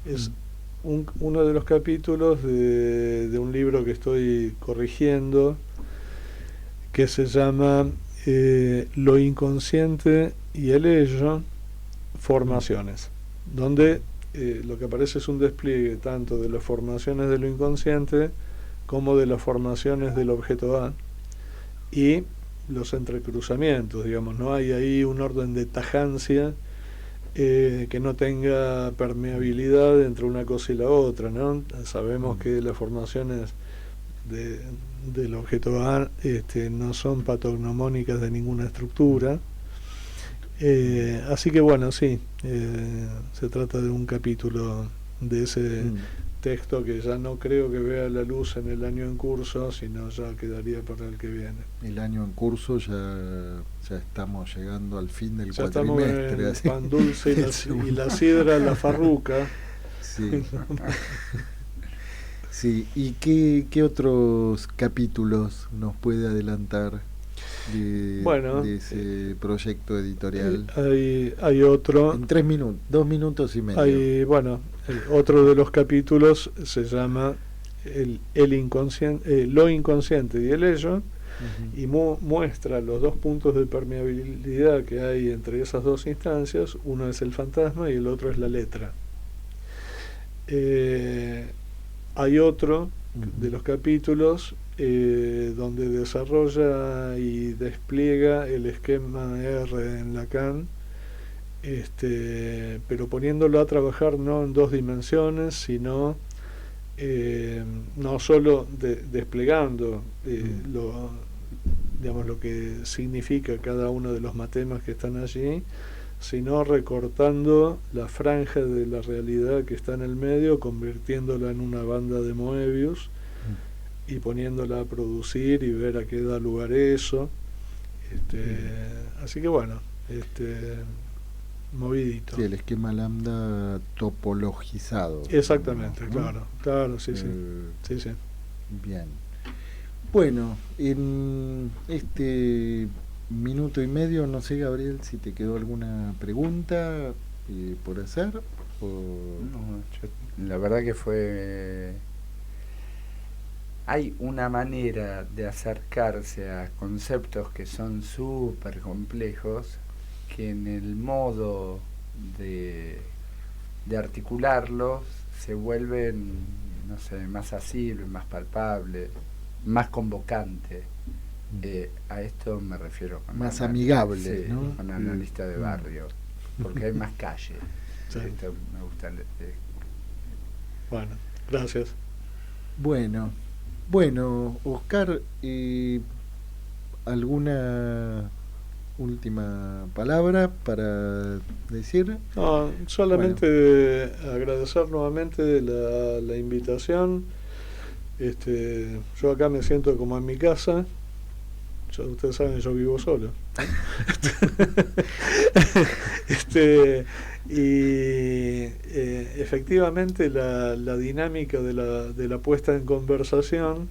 es uno de los capítulos de un libro que estoy corrigiendo, que se llama Lo inconsciente y el ello, formaciones, donde lo que aparece es un despliegue tanto de las formaciones de lo inconsciente como de las formaciones del objeto A y los entrecruzamientos, digamos, no hay ahí un orden de tajancia que no tenga permeabilidad entre una cosa y la otra, ¿no? Sabemos que las formaciones del objeto A no son patognomónicas de ninguna estructura, así que bueno, sí, se trata de un capítulo de ese texto que ya no creo que vea la luz en el año en curso, sino ya quedaría para el que viene. El año en curso ya estamos llegando al fin del ya cuatrimestre. Estamos en el pan dulce y la sidra, la farruca. Sí. Sí, ¿y qué otros capítulos nos puede adelantar de ese proyecto editorial? Hay otro. En 3 minutos, 2 minutos y medio. Otro de los capítulos se llama el inconsciente, lo inconsciente y el ello, y muestra los dos puntos de permeabilidad que hay entre esas dos instancias. Uno es el fantasma y el otro es la letra. Hay otro de los capítulos donde desarrolla y despliega el esquema R en Lacan, pero poniéndolo a trabajar no en dos dimensiones, sino no solo desplegando lo que significa cada uno de los matemas que están allí, sino recortando la franja de la realidad que está en el medio, convirtiéndola en una banda de Moebius y poniéndola a producir y ver a qué da lugar eso. Así que bueno, movidito. Sí, el esquema lambda topologizado. Exactamente, ¿no? claro, sí. Bien. Bueno, en este minuto y medio, no sé, Gabriel, si te quedó alguna pregunta por hacer. No, la verdad que fue... Hay una manera de acercarse a conceptos que son súper complejos, que en el modo de articularlos se vuelven, no sé, más asibles, más palpables, más convocantes. A esto me refiero con más amigable, sí, ¿no? con analista de barrio, porque hay más calle. Sí. Esto me gusta. Bueno, gracias. Bueno, Oscar, ¿alguna última palabra para decir? No, solamente agradecer nuevamente la invitación. Yo acá me siento como en mi casa. Ustedes saben, yo vivo solo. Y efectivamente la dinámica de la puesta en conversación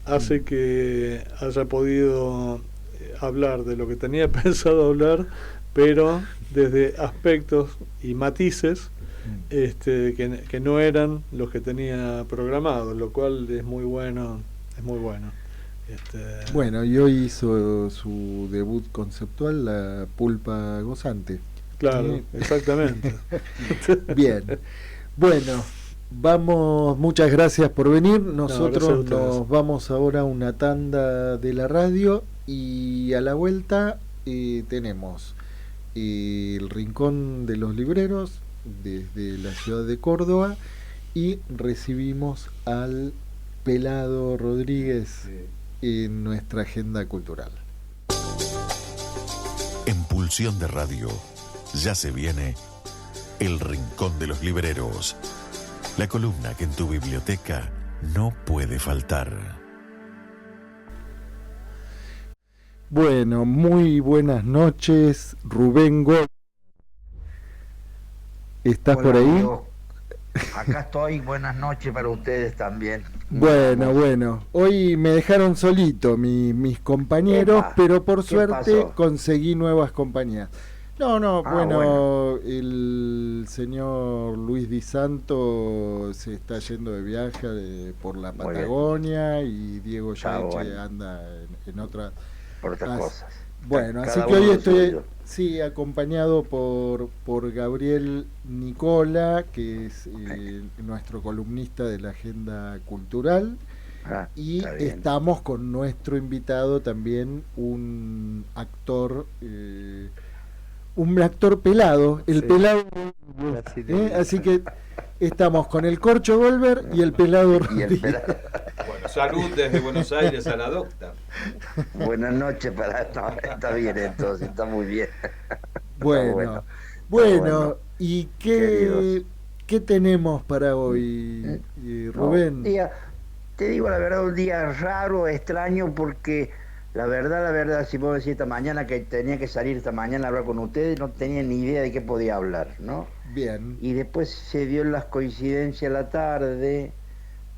hace que haya podido hablar de lo que tenía pensado hablar, pero desde aspectos y matices que no eran los que tenía programados, lo cual es muy bueno. Bueno, y hoy hizo su debut conceptual, La pulpa gozante. Claro, exactamente. Bien. Bueno, vamos, muchas gracias por venir. Nosotros nos vamos ahora a una tanda de la radio y a la vuelta tenemos el Rincón de los Libreros desde la ciudad de Córdoba y recibimos al Pelado Rodríguez en nuestra agenda cultural. En Pulsión de Radio ya se viene El Rincón de los Libreros, la columna que en tu biblioteca no puede faltar. Bueno, muy buenas noches, Rubén Gómez. ¿Estás por ahí? Amigo. Acá estoy, buenas noches para ustedes también. Bueno, hoy me dejaron solito mis compañeros, pero por suerte conseguí nuevas compañías. Bueno, el señor Luis Di Santo se está yendo de viaje por la Patagonia y Diego Yaeche anda en otras cosas. Bueno, así que hoy estoy acompañado por Gabriel Nicola, que es nuestro columnista de la agenda cultural, y estamos con nuestro invitado también, un actor pelado, pelado, así que estamos con el Corcho Golver y el Pelado Rodríguez. Bueno, salud desde Buenos Aires a la docta. Buenas noches está bien entonces, está muy bien. Bueno, ¿y qué tenemos para hoy, Rubén? Te digo la verdad, un día raro, extraño, porque la verdad, si puedo decir esta mañana que tenía que salir esta mañana a hablar con ustedes, no tenía ni idea de qué podía hablar, ¿no? Bien. Y después se dio las coincidencias a la tarde,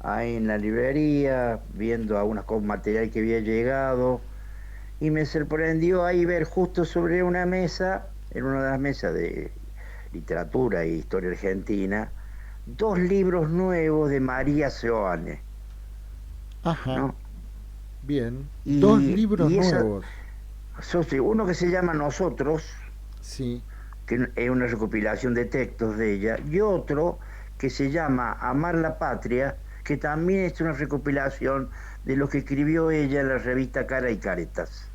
ahí en la librería, viendo algunas cosas, material que había llegado, y me sorprendió ahí ver justo sobre una mesa, en una de las mesas de literatura e historia argentina, 2 libros nuevos de María Seoane. Ajá. ¿No? Bien. 2 libros nuevos. Uno que se llama Nosotros, sí, que es una recopilación de textos de ella, y otro que se llama Amar la Patria, que también es una recopilación de lo que escribió ella en la revista Cara y Caretas.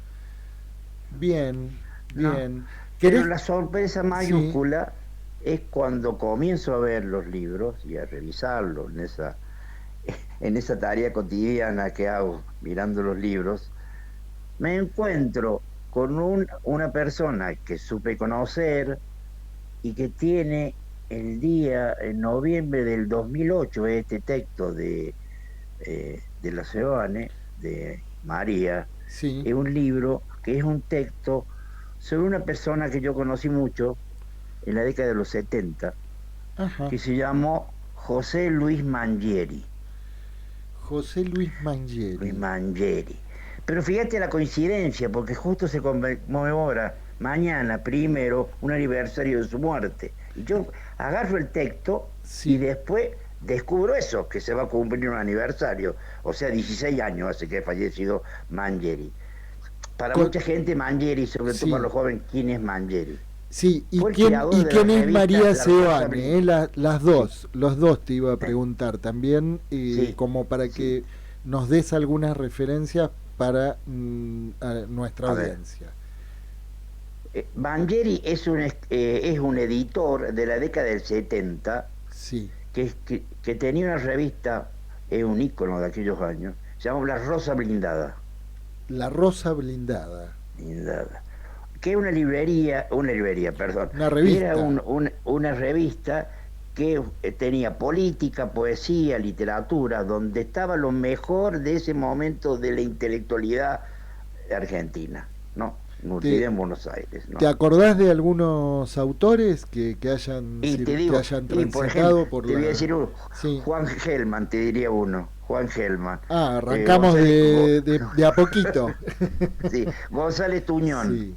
Bien, ¿No? bien. Pero ¿Querés? la sorpresa Sí, mayúscula es cuando comienzo a ver los libros y a revisarlos en esa tarea cotidiana que hago mirando los libros, me encuentro con una persona que supe conocer y que tiene el día, en noviembre del 2008, este texto de la Seoane, de María, sí, es un libro que es un texto sobre una persona que yo conocí mucho en la década de los 70, ajá. que se llamó José Luis Mangieri. José Luis Luis Mangieri. Mangieri. Pero fíjate la coincidencia, porque justo se conmemora mañana, primero, un aniversario de su muerte. Y yo agarro el texto y Sí, después descubro eso, que se va a cumplir un aniversario. O sea, 16 años hace que ha fallecido Mangieri. Para con- mucha gente, Mangieri, sobre todo para sí, los jóvenes, ¿quién es Mangieri? sí. Fue el creador de la ¿Quién es revista María La Rosa Seoane? Las Sí, dos, los dos te iba a preguntar también, sí, como para sí. que nos des algunas referencias para a nuestra A ver. audiencia. Mangieri es un editor de la década del 70 Sí, que tenía una revista, es un ícono de aquellos años, se llama La Rosa La Rosa Blindada, Blindada, que es una librería, perdón, una era revista. una revista que tenía política, poesía, literatura, donde estaba lo mejor de ese momento de la intelectualidad argentina, ¿no? ¿Te, Nutida en Buenos Aires, ¿no? te acordás de algunos autores que hayan, Y te que digo, hayan y por transitado ejemplo, por te voy a la... decir uno, Sí. Juan Gelman, te diría uno, Juan Gelman. Arrancamos González, de a poquito. sí, González Tuñón. Sí,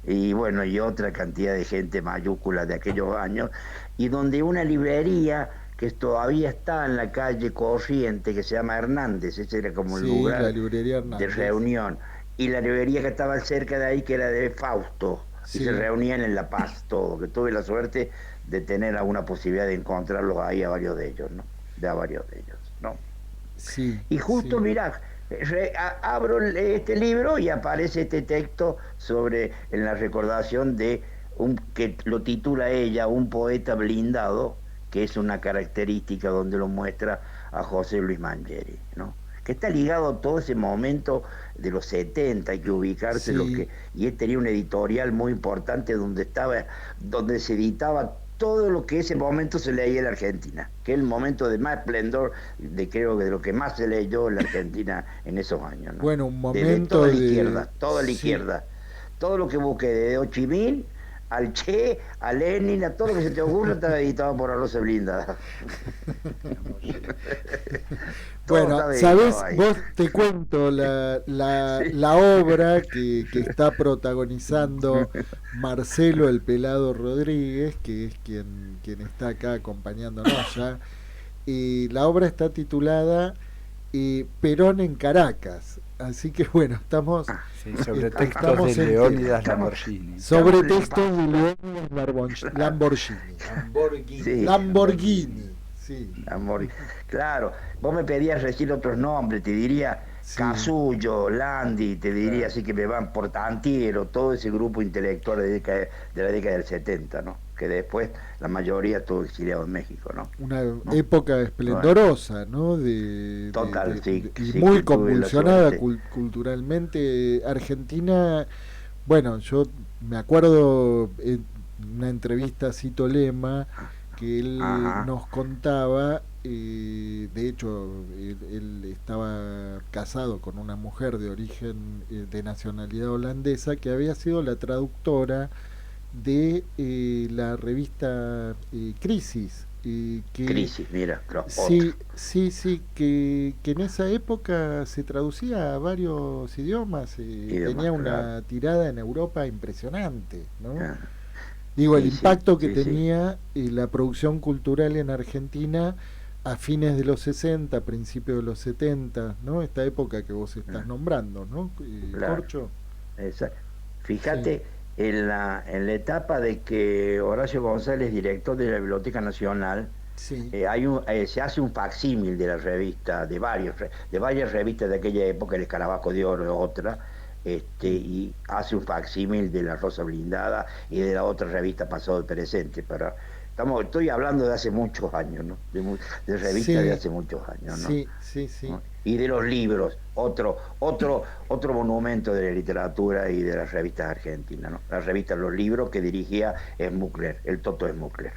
Y bueno, y otra cantidad de gente mayúscula de aquellos años, y donde una librería que todavía está en la calle Corriente, que se llama Hernández, ese era como el sí, la lugar librería de Hernández. reunión, y la librería que estaba cerca de ahí, que era de Fausto, y Sí. se reunían en La Paz, todo, que tuve la suerte de tener alguna posibilidad de encontrarlos ahí a varios de ellos, ¿no? De a varios de ellos, ¿no? Sí, Y justo, sí. mirá, abro este libro y aparece este texto en la recordación de que lo titula ella, Un poeta blindado, que es una característica donde lo muestra a José Luis Mangieri, ¿no? Que está ligado a todo ese momento de los 70, hay que ubicarse Sí. y él tenía un editorial muy importante donde se editaba todo lo que ese momento se leía en la Argentina, que es el momento de más esplendor, creo que de lo que más se leyó en la Argentina en esos años, ¿no? Bueno, un Desde momento toda la de... izquierda, toda la Sí, izquierda. Todo lo que busque, desde Ho Chi Minh al Che, a Lenin, a todo lo que se te ocurra, está editado por Rosa Blindada. Todo bueno, estaba ¿sabés? editado ahí. Vos te cuento Sí. la obra que está protagonizando Marcelo el Pelado Rodríguez, que es quien está acá acompañándonos ya. Y la obra está titulada Perón en Caracas. Así que bueno, estamos Sí, sobre textos estamos de en Leónidas Estamos- Lamborghini. sobre Estamos en textos de Leónidas Lamborghini. Lamborghini. Sí. Lamborghini, sí. Amor. Claro, vos me pedías decir otros nombres, te diría Sí. Casullo, Landi, te diría así que me van por Antiero, todo ese grupo intelectual de la década del 70, ¿no? Que después la mayoría estuvo exiliado en México, ¿no? Una época esplendorosa, ¿no? Total, sí, y sí, muy que tuve la convulsionada suerte. culturalmente. Argentina, bueno, yo me acuerdo en una entrevista a Cito Lema que él Ajá. nos contaba, de hecho, él estaba casado con una mujer de origen, de nacionalidad holandesa, que había sido la traductora de la revista Crisis. Que, Crisis, mira, sí, sí, que en esa época se traducía a varios idiomas, tenía una claro. tirada en Europa impresionante, ¿no? Ah, Digo, el sí, sí, impacto que sí, sí. tenía la producción cultural en Argentina a fines de los 60, principios de los 70, ¿no? Esta época que vos estás nombrando, ¿no? Claro. Corcho. Exacto. Fíjate, en la etapa de que Horacio González, director de la Biblioteca Nacional, Sí. Se hace un facsímil de la revista, de varias revistas de aquella época, el Escarabajo de Oro es otra, y hace un facsímil de La Rosa Blindada y de la otra revista Pasado y Presente. Estoy hablando de hace muchos años, ¿no? De revistas Sí, de hace muchos años, ¿no? sí, sí, sí. ¿No? Y de los libros, otro monumento de la literatura y de las revistas argentinas, ¿no? La revista Los Libros que dirigía Smuckler, el Toto Smuckler.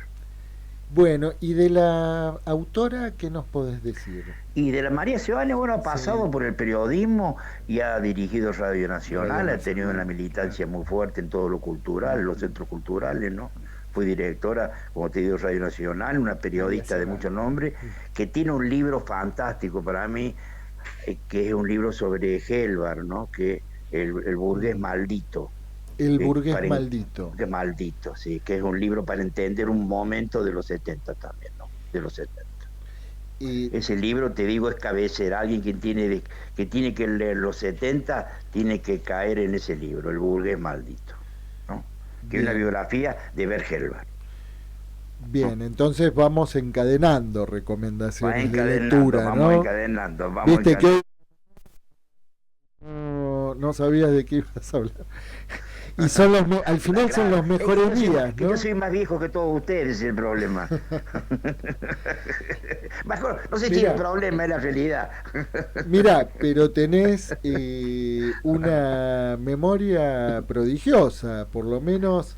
Bueno, ¿y de la autora qué nos podés decir? Y de la María Sebane, bueno, ha pasado Sí. por el periodismo y ha dirigido Radio Nacional, Radio ha tenido una militancia muy fuerte en todo lo cultural, los centros culturales, ¿no? Fue directora, como te digo, Radio Nacional, una periodista de mucho nombre, que tiene un libro fantástico para mí, que es un libro sobre Helvar, ¿no? Que el burgués maldito. El burgués maldito. Que maldito, sí, que es un libro para entender un momento de los 70 también, ¿no? De los 70. Ese libro, te digo, es cabecera. Alguien que tiene que leer los 70 tiene que caer en ese libro, El burgués maldito, ¿no? Que es una biografía de Bert Helvar. Bien, entonces vamos encadenando recomendaciones de lectura, ¿no? Vamos encadenando. Viste que no sabías de qué ibas a hablar. Y son al final son los mejores días, ¿no? Yo soy más viejo que todos ustedes, es el problema. No sé si el problema es la realidad. Mira, pero tenés una memoria prodigiosa, por lo menos.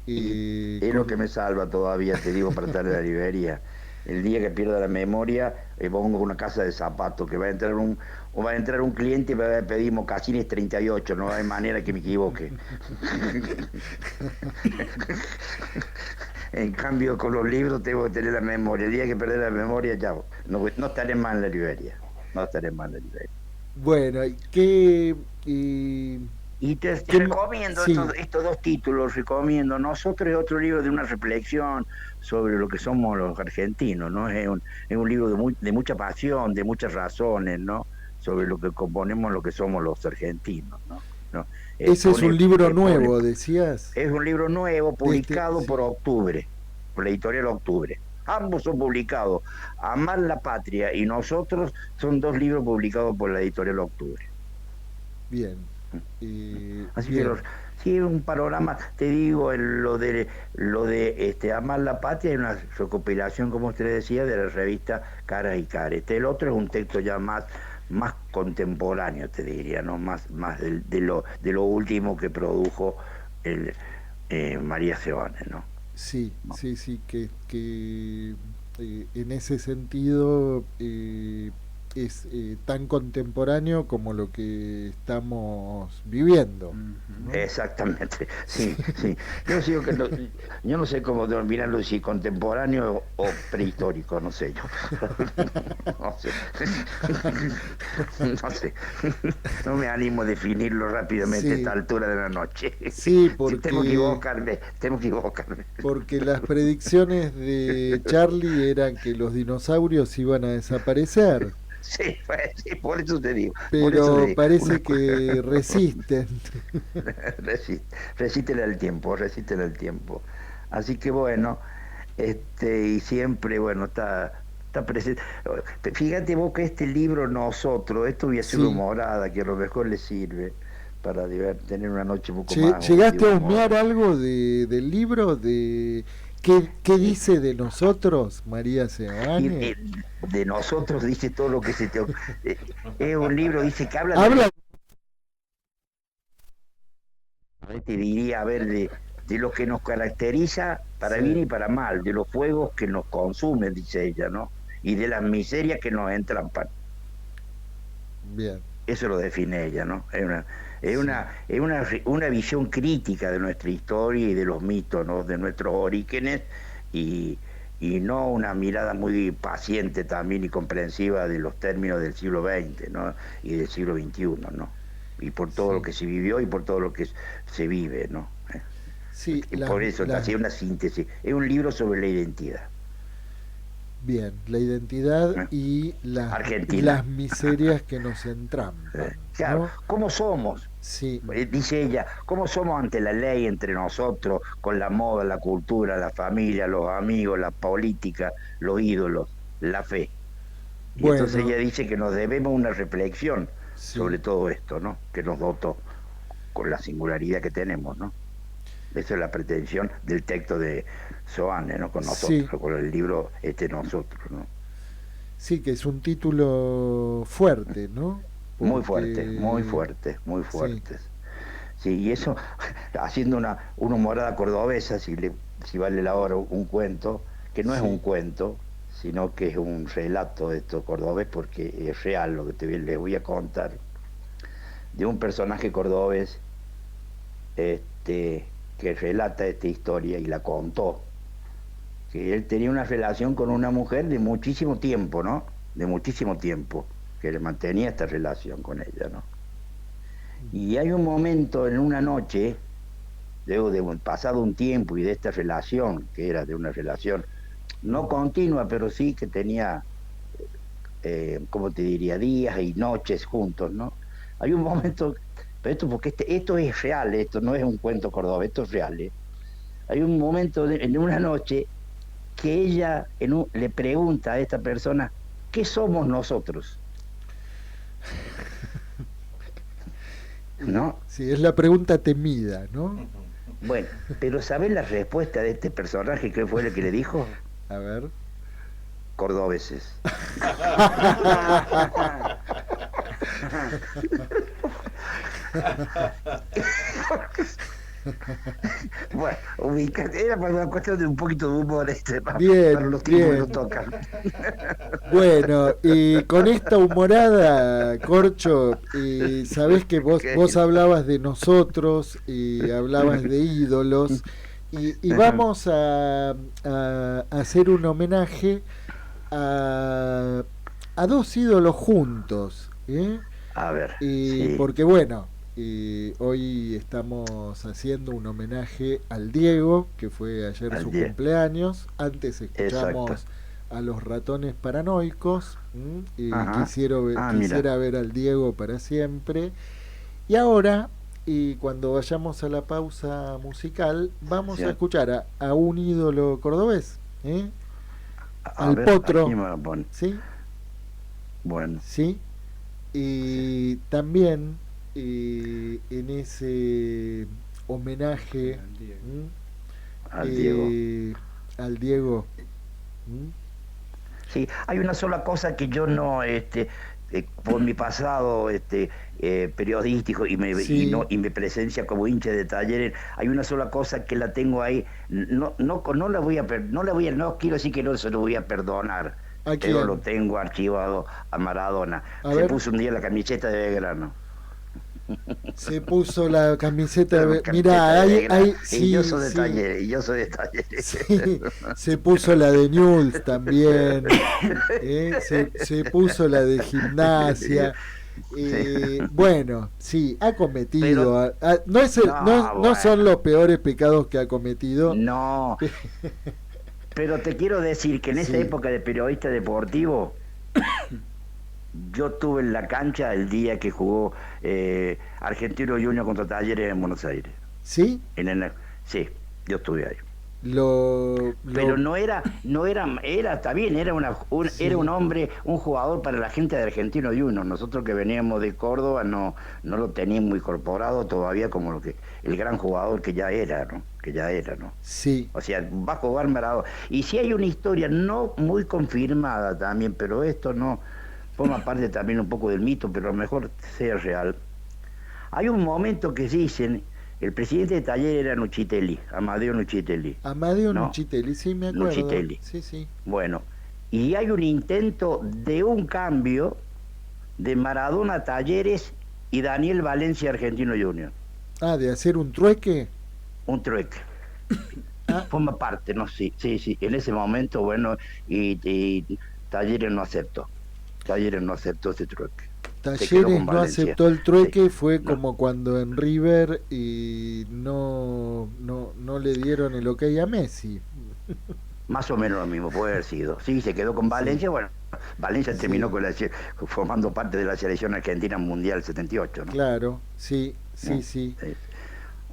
Es lo que me salva todavía, te digo, para estar en la librería. El día que pierda la memoria, pongo una casa de zapatos, que va a entrar un cliente y va a pedir mocasines 38, no hay manera que me equivoque. En cambio, con los libros tengo que tener la memoria. El día que perder la memoria, ya no estaré más en la librería. No estaré más en la librería. Bueno, ¿qué...? Y te recomiendo estos dos títulos, recomiendo Nosotros, es otro libro de una reflexión sobre lo que somos los argentinos, ¿no? Es un libro de mucha pasión, de muchas razones, ¿no? Sobre lo que componemos, lo que somos los argentinos, ¿no? Ese es un libro nuevo, decías. Es un libro nuevo, publicado por Octubre, por la editorial Octubre. Ambos son publicados. Amar la Patria y Nosotros son dos libros publicados por la editorial Octubre. Bien. Así que sí, un panorama, te digo, lo de Amar la Patria es una recopilación, como usted decía, de la revista Caras y Caretas. El otro es un texto ya más contemporáneo, te diría, ¿no? Más de lo último que produjo María Sebane, ¿no? Sí, sí, que en ese sentido es tan contemporáneo como lo que estamos viviendo, ¿no? Exactamente, sí. Yo no sé cómo denominarlo, si contemporáneo o prehistórico, no sé yo. No sé. No me animo a definirlo rápidamente a esta altura de la noche. Sí, porque Tengo que equivocarme. Porque las predicciones de Charlie eran que los dinosaurios iban a desaparecer. Sí, por eso te digo. Pero parece que resisten. Resisten al tiempo. Así que bueno, y siempre, bueno, está presente. Fíjate vos que este libro Nosotros, esto voy a hacer humorada, que a lo mejor le sirve para tener una noche un poco más. ¿Llegaste a husmear algo del libro? ¿Qué dice de nosotros, María Sebane? De nosotros dice todo lo que se te... es un libro, dice que habla... Te diría, a ver, de lo que nos caracteriza para bien y para mal, de los fuegos que nos consumen, dice ella, ¿no? Y de las miserias que nos entrampan. Bien. Eso lo define ella, ¿no? Es una visión crítica de nuestra historia y de los mitos, ¿no? De nuestros orígenes, y no una mirada muy paciente también y comprensiva de los términos del siglo XX, ¿no? Y del siglo XXI, ¿no? Y por todo lo que se vivió y por todo lo que se vive, ¿no? Sí, y por eso hace una síntesis. Es un libro sobre la identidad. Bien, la identidad y Argentina. las miserias que nos entrampan. Claro, ¿no? ¿cómo somos? Sí, Dice ella, ¿cómo somos ante la ley, entre nosotros, con la moda, la cultura, la familia, los amigos, la política, los ídolos, la fe? Y entonces bueno, ella dice que nos debemos una reflexión sí, sobre todo esto, ¿no? Que nos dotó con la singularidad que tenemos, ¿no? Esa es la pretensión del texto de Soane, ¿no? Con sí, nosotros, con el libro Nosotros, ¿no? sí, que es un título fuerte, ¿no? Muy fuerte, muy Porque, fuerte, muy sí, fuertes. Sí, y eso, haciendo una humorada cordobesa, si vale la hora, un cuento, que no es un sí, cuento, sino que es un relato de esto cordobés, porque es real lo que les voy a contar, de un personaje cordobés que relata esta historia y la contó, que él tenía una relación con una mujer de muchísimo tiempo, ¿no? De muchísimo tiempo, que le mantenía esta relación con ella, ¿no? Y hay un momento en una noche, luego de pasado un tiempo y de esta relación, que era de una relación no continua, pero sí que tenía, ¿cómo te diría?, días y noches juntos, ¿no? Hay un momento, pero esto porque esto es real, esto no es un cuento cordobés, esto es real, ¿eh? Hay un momento en una noche que ella le pregunta a esta persona, ¿qué somos nosotros? ¿No? sí, es la pregunta temida, ¿no? Bueno, pero ¿sabés la respuesta de este personaje que fue el que le dijo? A ver. Cordobeses. Bueno, era para una cuestión de un poquito de humor Bien, para los tiempos que bien. nos tocan. Bueno, y con esta humorada, Corcho, sabés que vos hablabas de nosotros y hablabas de ídolos, y vamos a hacer un homenaje a dos ídolos juntos, ¿eh? A ver, sí, Porque bueno, hoy estamos haciendo un homenaje al Diego, que fue ayer al su 10. cumpleaños. Antes escuchamos Exacto. a los Ratones Paranoicos, y Ajá. Mira, quisiera ver al Diego para siempre. Y ahora, y cuando vayamos a la pausa musical, vamos sí, a escuchar a un ídolo cordobés, ¿eh? a Al ver, aquí Potro, me lo pone. ¿sí? Bueno, ¿Sí? sí, Y también en ese homenaje, Al Diego. al Diego. al Diego. Sí, hay una sola cosa que yo no, por mi pasado periodístico Sí, y mi presencia como hincha de Talleres, hay una sola cosa que la tengo ahí, no la voy a, no quiero decir que no se lo voy a perdonar, ¿a pero lo quién? tengo archivado a Maradona. A Se ver, puso un día la camiseta de Belgrano. se puso la camiseta La de... camiseta Mirá, de Belgrano. Y yo sí, soy de sí, Talleres, y yo soy de Talleres. sí, se puso la de Newell's también, se puso la de Gimnasia. Sí. Bueno, sí, ha cometido, Pero, no, no, no son bueno, los peores pecados que ha cometido. no. Pero te quiero decir que en esa Sí, época de periodista deportivo, yo estuve en la cancha el día que jugó Argentino Junior contra Talleres en Buenos Aires. sí, Sí, yo estuve ahí. Pero lo, está bien, era era un sí, hombre, un jugador para la gente de Argentino Junior. Nosotros que veníamos de Córdoba no lo teníamos incorporado todavía como el gran jugador que ya era, ¿no? sí, O sea, va a jugar Maradona. Y sí hay una historia no muy confirmada también, pero esto no forma parte también un poco del mito, pero a lo mejor sea real. Hay un momento que dicen, el presidente de Talleres era Nuccitelli, Amadeo Nuccitelli, Amadeo ¿no? Nuccitelli, sí, me acuerdo, Nuccitelli. sí, sí. Bueno, y hay un intento de un cambio de Maradona a Talleres y Daniel Valencia Argentino Junior. Ah, de hacer un trueque. Un trueque. Ah, Forma parte, ¿no? Sí, sí, sí. En ese momento, bueno, y Talleres no aceptó. Talleres no aceptó ese trueque. Se quedó Talleres con no Valencia. aceptó el Sí. trueque, fue No. como cuando en River y no le dieron el ok a Messi. Más o menos lo mismo, puede haber sido. Sí, se quedó con Valencia, bueno, Valencia terminó formando parte de la selección argentina mundial 78, ¿no? Claro, sí. Sí.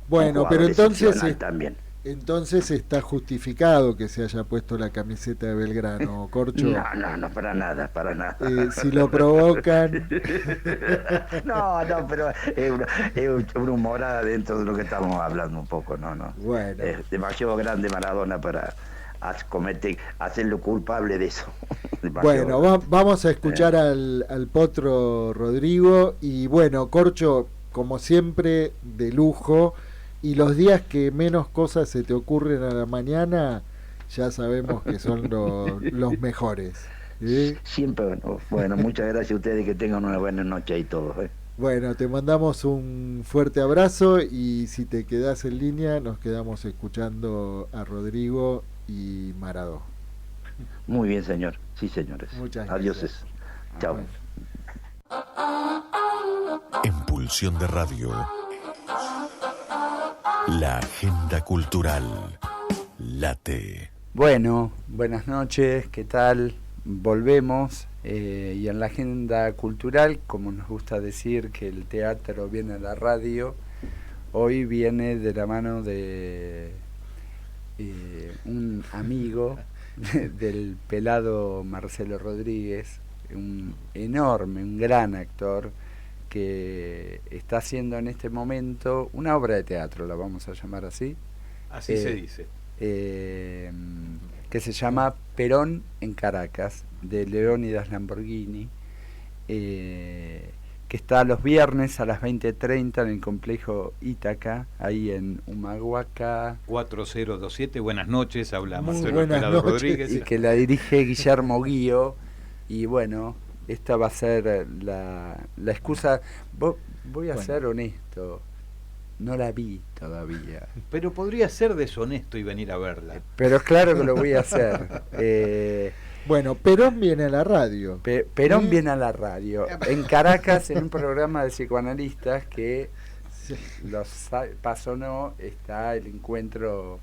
Bueno, Un pero jugador entonces excepcional también. entonces está justificado que se haya puesto la camiseta de Belgrano, Corcho. No, para nada. Si lo provocan. No, pero es una humorada dentro de lo que estamos hablando un poco, no. Bueno. Es demasiado grande Maradona para hacerlo culpable de eso. Bueno, vamos a escuchar al Potro Rodrigo. Y bueno, Corcho, como siempre, de lujo. Y los días que menos cosas se te ocurren a la mañana, ya sabemos que son los mejores. Siempre, bueno, muchas gracias a ustedes, que tengan una buena noche y todos. Bueno, te mandamos un fuerte abrazo y si te quedás en línea, nos quedamos escuchando a Rodrigo y Maradó. Muy bien, señor. Sí, señores. Muchas Adiós. gracias. Chao. Bueno. En Pulsión de Radio, la agenda cultural late. Bueno, buenas noches, ¿qué tal? Volvemos y en la agenda cultural, como nos gusta decir que el teatro viene a la radio, hoy viene de la mano de un amigo del pelado Marcelo Rodríguez, un gran actor que está haciendo en este momento una obra de teatro, la vamos a llamar así. Así se dice. Que se llama Perón en Caracas, de Leónidas Lamborghini, que está los viernes a las 20:30 en el complejo Ítaca, ahí en Humahuaca. 4027, buenas noches, habla Muy Marcelo buenas Pelado noches. Rodríguez. Y que la dirige Guillermo Guío. Y bueno, esta va a ser la excusa. Voy a ser honesto, no la vi todavía. Pero podría ser deshonesto y venir a verla. Pero claro que lo voy a hacer. Bueno, Perón viene a la radio. Perón viene a la radio. En Caracas, en un programa de psicoanalistas que los pasó no, está el encuentro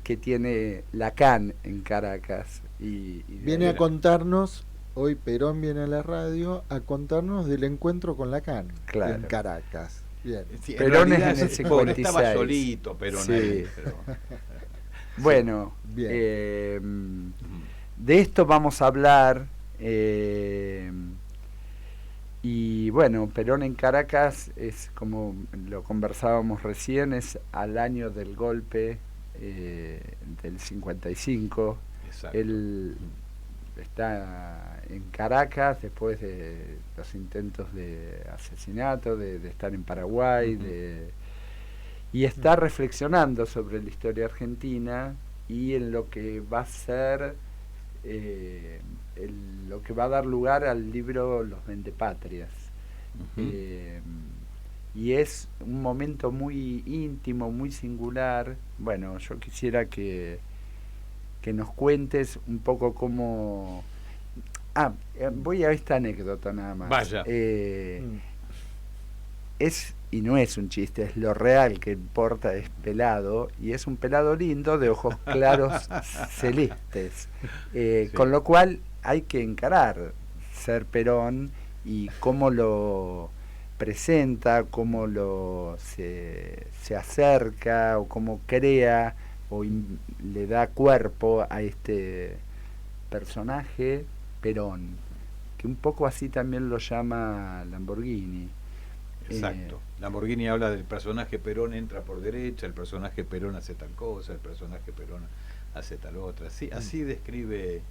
que tiene Lacan en Caracas. Y viene a contarnos, hoy Perón viene a la radio a contarnos del encuentro con Lacan en Caracas. Bien. Sí, Perón es en el pobre, 56. estaba solito Perón Sí. ahí. Pero... Bueno, bien. de esto vamos a hablar. Y bueno, Perón en Caracas es, como lo conversábamos recién, es al año del golpe del 55. Exacto. Él está en Caracas después de los intentos de asesinato, de estar en Paraguay, y está reflexionando sobre la historia argentina y en lo que va a ser lo que va a dar lugar al libro Los Vendepatrias. Y es un momento muy íntimo, muy singular. Bueno, yo quisiera que nos cuentes un poco cómo... voy a esta anécdota nada más. Vaya. Es, y no es un chiste, es lo real que importa, es pelado, y es un pelado lindo de ojos claros celestes. Sí. Con lo cual hay que encarar ser Perón y cómo lo presenta, cómo se acerca o cómo crea o le da cuerpo a este personaje Perón, que un poco así también lo llama Lamborghini. Exacto. Lamborghini habla del personaje Perón entra por derecha, el personaje Perón hace tal cosa, el personaje Perón hace tal otra. Así describe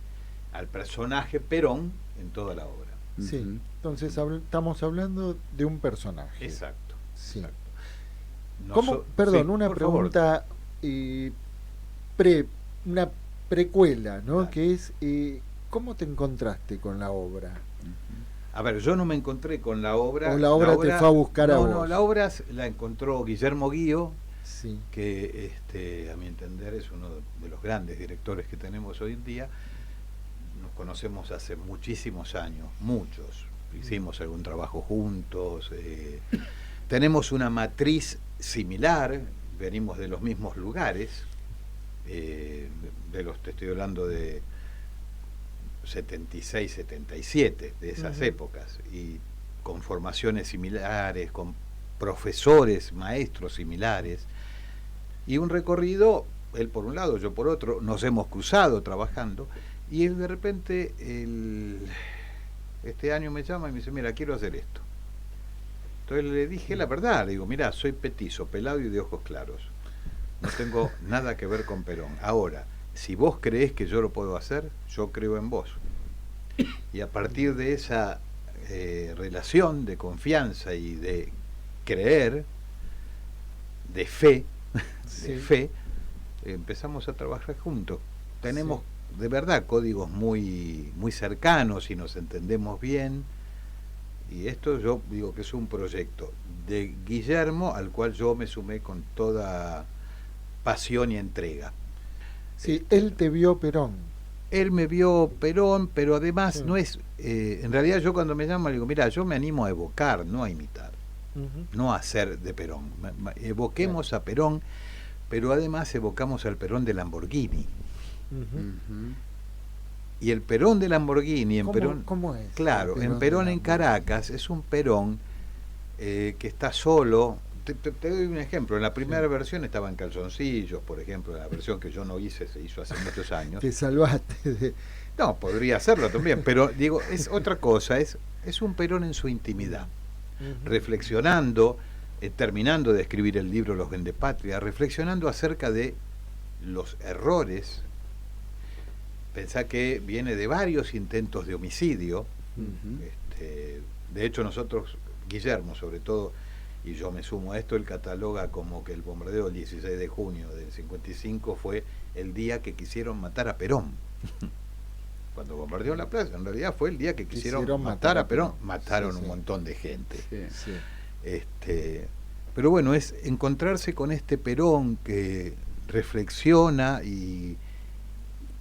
al personaje Perón en toda la obra. Sí, entonces estamos hablando de un personaje. Exacto. Sí. Exacto. Perdón, sí, una pregunta, una precuela, ¿no? Claro. Que es, ¿cómo te encontraste con la obra? A ver, yo no me encontré con la obra. ¿O la obra te fue a buscar a vos? No, la obra la encontró Guillermo Guío, Sí. que a mi entender es uno de los grandes directores que tenemos hoy en día. Nos conocemos hace muchísimos años, muchos. Hicimos algún trabajo juntos. Tenemos una matriz similar, venimos de los mismos lugares, te estoy hablando de 76, 77, de esas épocas, y con formaciones similares, con profesores, maestros similares, y un recorrido, él por un lado, yo por otro, nos hemos cruzado trabajando, y de repente este año me llama y me dice, mira, quiero hacer esto. Entonces le dije la verdad, le digo, mira, soy petizo, pelado y de ojos claros, no tengo nada que ver con Perón. Ahora, si vos creés que yo lo puedo hacer, yo creo en vos. Y a partir de esa relación de confianza y de creer, de fe, empezamos a trabajar juntos. Tenemos de verdad códigos muy, muy cercanos y nos entendemos bien. Y esto yo digo que es un proyecto de Guillermo al cual yo me sumé con toda pasión y entrega. Sí, él te vio Perón. Él me vio Perón, pero además no es... en realidad yo cuando me llama le digo, mira, yo me animo a evocar, no a imitar, no a hacer de Perón. Evoquemos a Perón, pero además evocamos al Perón de Lamborghini. Y el Perón de Lamborghini en Perón... ¿Cómo es? Claro, en Perón en Caracas es un Perón que está solo. Te doy un ejemplo, en la primera versión estaba en calzoncillos, por ejemplo, en la versión que yo no hice, se hizo hace muchos años. Te salvaste de... No, podría hacerlo también, pero digo, es otra cosa, es un Perón en su intimidad, reflexionando, terminando de escribir el libro Los Vendepatria, reflexionando acerca de los errores. Pensá que viene de varios intentos de homicidio. De hecho nosotros, Guillermo sobre todo, y yo me sumo a esto, él cataloga como que el bombardeo del 16 de junio del 55 fue el día que quisieron matar a Perón. Cuando bombardeó la plaza, en realidad fue el día que quisieron matar a Perón. Mataron un montón de gente. Pero bueno, es encontrarse con este Perón que reflexiona y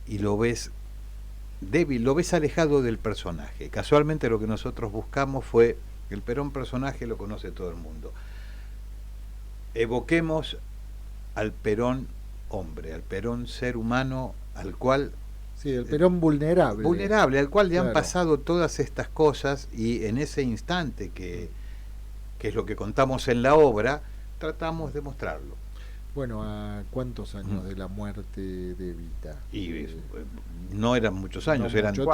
lo ves débil, lo ves alejado del personaje. Casualmente lo que nosotros buscamos fue, el Perón personaje lo conoce todo el mundo. Evoquemos al Perón hombre, al Perón ser humano, al cual... Sí, el Perón vulnerable. Vulnerable, al cual le han pasado todas estas cosas, y en ese instante que es lo que contamos en la obra, tratamos de mostrarlo. Bueno, ¿a cuántos años de la muerte de Evita? Y no eran muchos años, no eran mucho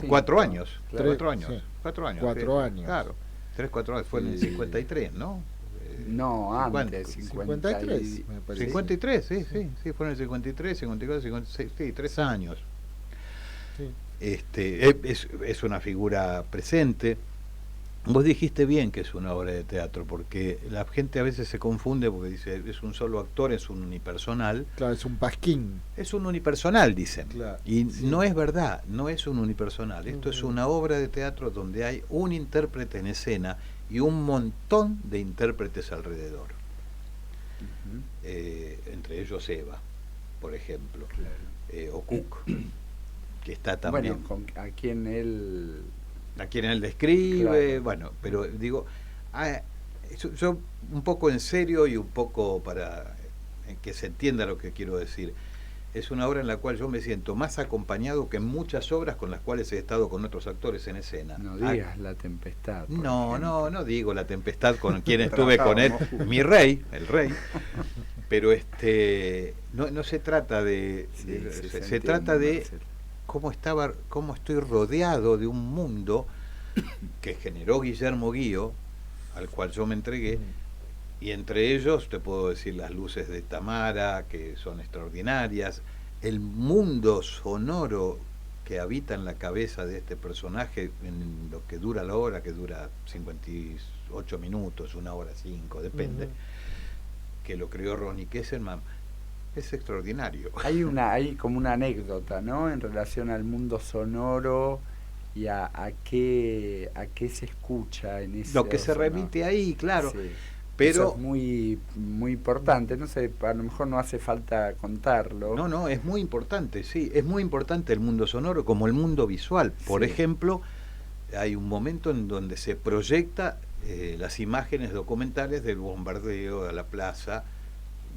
4 años. Claro. 4 años. Sí. 4 años. 4 años. Claro. 3, 4 años. Fue en el 53, ¿no? No, antes, 53, me parece. 53, sí, fue en el 53, 54, 56, sí, 3 años. Sí. Es una figura presente. Vos dijiste bien que es una obra de teatro, porque la gente a veces se confunde porque dice, es un solo actor, es un unipersonal. Claro, es un pasquín. Es un unipersonal, dicen. Claro, y no es verdad, no es un unipersonal. Esto es una obra de teatro donde hay un intérprete en escena y un montón de intérpretes alrededor. Entre ellos Eva, por ejemplo, o Cook, que está también. Bueno, a quien él describe, bueno, pero digo, yo un poco en serio y un poco para que se entienda lo que quiero decir. Es una obra en la cual yo me siento más acompañado que en muchas obras con las cuales he estado con otros actores en escena. No digas La Tempestad. No digo La Tempestad, con quien estuve con él, mi rey, el rey. Pero no se trata de... se trata de cómo estoy rodeado de un mundo que generó Guillermo Guío, al cual yo me entregué, y entre ellos te puedo decir las luces de Tamara, que son extraordinarias, el mundo sonoro que habita en la cabeza de este personaje, en lo que dura la obra, que dura 58 minutos, 1 hora 5, depende, que lo creó Ronnie Kesselman. Es extraordinario. Hay como una anécdota, ¿no? En relación al mundo sonoro y a qué se escucha en ese lo que se remite ahí, claro. Sí. Pero eso es muy muy importante, no sé, a lo mejor no hace falta contarlo. No, es muy importante, sí, es muy importante el mundo sonoro como el mundo visual. Por ejemplo, hay un momento en donde se proyecta las imágenes documentales del bombardeo a la plaza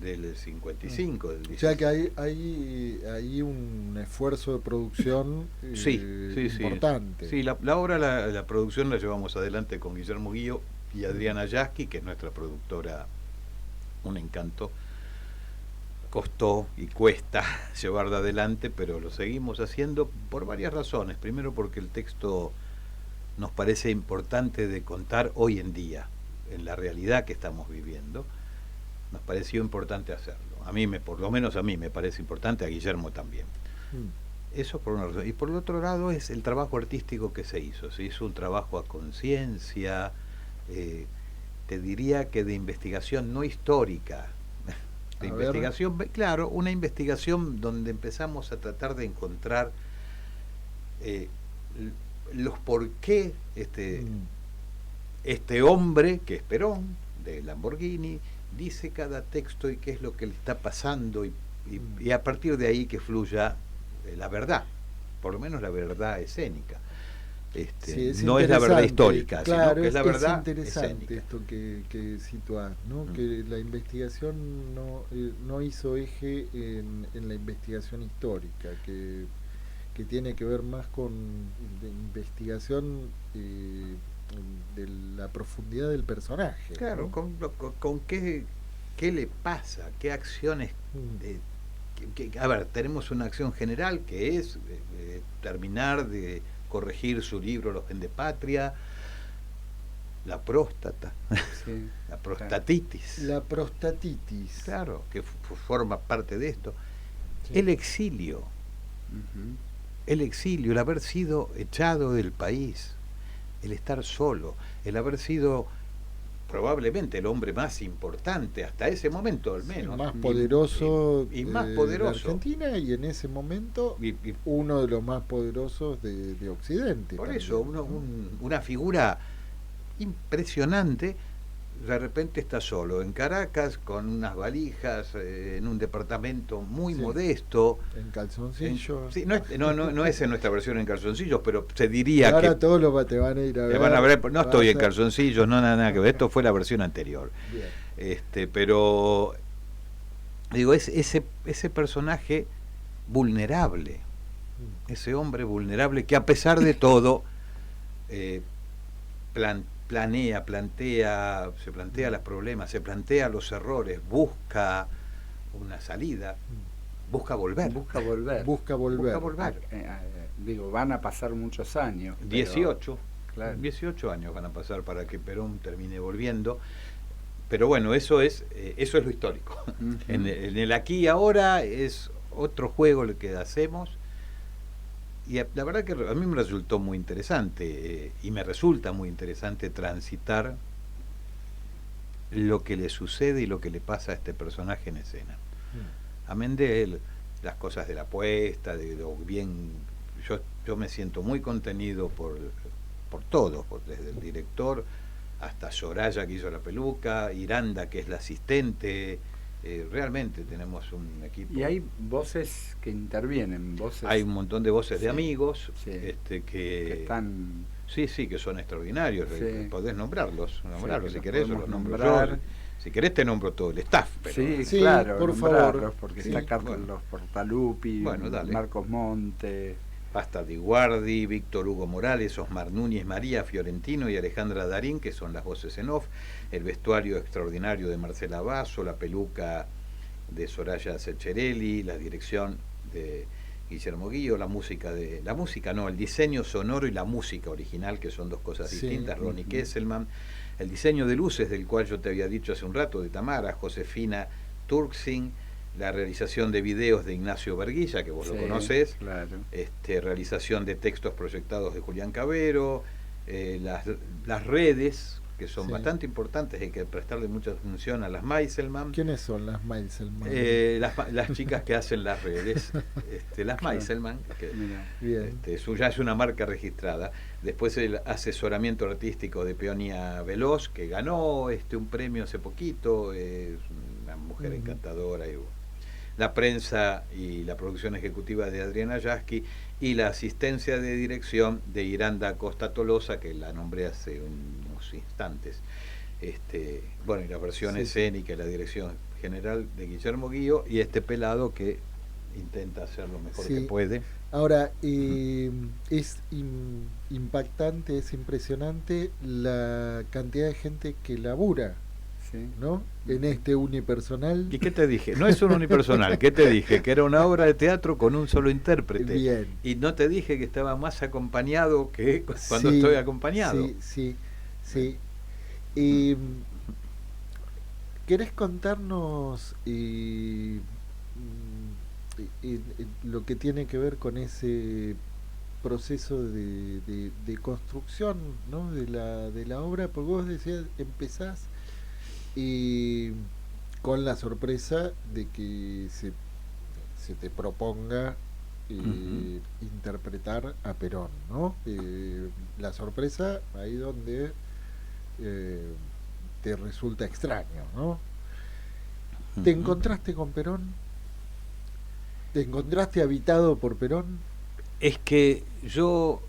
del 55, del 16. O sea que hay un esfuerzo de producción importante. Sí, la obra, la producción la llevamos adelante con Guillermo Guillo y Adriana Yasky, que es nuestra productora, un encanto. Costó y cuesta llevarla adelante, pero lo seguimos haciendo por varias razones. Primero, porque el texto nos parece importante de contar hoy en día, en la realidad que estamos viviendo. Nos pareció importante hacerlo. Por lo menos a mí me parece importante, a Guillermo también. Eso por una razón. Y por el otro lado es el trabajo artístico que se hizo. Se hizo un trabajo a conciencia, te diría que de investigación no histórica, de investigación, claro, una investigación donde empezamos a tratar de encontrar los por qué este hombre, que es Perón, de Lamborghini, dice cada texto y qué es lo que le está pasando y a partir de ahí que fluya la verdad, por lo menos la verdad escénica. Sí, no es la verdad histórica, claro, sino que es la verdad es interesante escénica. esto que situás, ¿no? Que la investigación no hizo eje en la investigación histórica, que tiene que ver más con la investigación de la profundidad del personaje. Claro, ¿no? con qué le pasa, qué acciones... a ver, tenemos una acción general que es terminar de corregir su libro Los Vendepatria, la próstata, sí, la prostatitis. La prostatitis. Claro, que forma parte de esto. Sí. El exilio. El exilio, el haber sido echado del país, el estar solo, el haber sido probablemente el hombre más importante hasta ese momento, al menos. Sí, más poderoso y más poderoso de Argentina, y en ese momento uno de los más poderosos de Occidente. Por también, eso, ¿no? una figura impresionante. De repente está solo en Caracas con unas valijas en un departamento muy modesto, en calzoncillos. Sí, no es en nuestra versión en calzoncillos, pero se diría ahora que todos te van a ir a ver. van a ver, no estoy en calzoncillos, no nada que ver, esto fue la versión anterior. Bien. Pero digo, es ese personaje vulnerable, ese hombre vulnerable que a pesar de todo se plantea los problemas, se plantea los errores, busca una salida, busca volver. Digo, van a pasar muchos años. 18, claro. 18 años van a pasar para que Perón termine volviendo. Pero bueno, eso es lo histórico. En el aquí y ahora es otro juego el que hacemos. Y la verdad que a mí me resultó muy interesante y me resulta muy interesante transitar lo que le sucede y lo que le pasa a este personaje en escena. Amén de él, las cosas de la apuesta, de lo bien... Yo me siento muy contenido por todos, desde el director hasta Soraya, que hizo la peluca, Iranda, que es la asistente... realmente tenemos un equipo. Y hay voces que intervienen, hay un montón de voces de amigos que están... Sí, que son extraordinarios. Podés nombrarlos si querés, los nombro yo. Si querés te nombro todo el staff. Pero... Sí, claro, por favor. Porque está Carlos Portalupi, Marcos Monte, Pasta Di Guardi, Víctor Hugo Morales, Osmar Núñez, María Fiorentino y Alejandra Darín, que son las voces en off, el vestuario extraordinario de Marcela Basso, la peluca de Soraya Secherelli, la dirección de Guillermo Guillo, el diseño sonoro y la música original, que son dos cosas distintas, Ronnie Kesselman, el diseño de luces, del cual yo te había dicho hace un rato, de Tamara, Josefina Turksin, la realización de videos de Ignacio Berguilla, que vos lo conocés, claro. Realización de textos proyectados de Julián Cabero, las redes, que son bastante importantes, hay que prestarle mucha atención a las Meiselman. ¿Quiénes son las Meiselman? Las chicas que hacen las redes, las Meiselman, que ya es una marca registrada. Después el asesoramiento artístico de Peonia Veloz, que ganó un premio hace poquito, es una mujer encantadora. La prensa y la producción ejecutiva de Adriana Yasky y la asistencia de dirección de Iranda Costa Tolosa, que la nombré hace unos instantes. Y la versión escénica y la dirección general de Guillermo Guío y este pelado que intenta hacer lo mejor Sí. que puede. Ahora, es impactante, es impresionante la cantidad de gente que labura, Sí. ¿no? En este unipersonal. ¿Y qué te dije? No es un unipersonal, ¿qué te dije? Que era una obra de teatro con un solo intérprete. Bien. Y no te dije que estaba más acompañado que cuando Sí, estoy acompañado. Sí. Y, ¿querés contarnos lo que tiene que ver con ese proceso de construcción, ¿no? de la obra? Porque vos decías, empezás con la sorpresa de que se te proponga interpretar a Perón, ¿no? La sorpresa ahí donde te resulta extraño, ¿no? ¿Te encontraste con Perón? ¿Te encontraste habitado por Perón? Es que yo,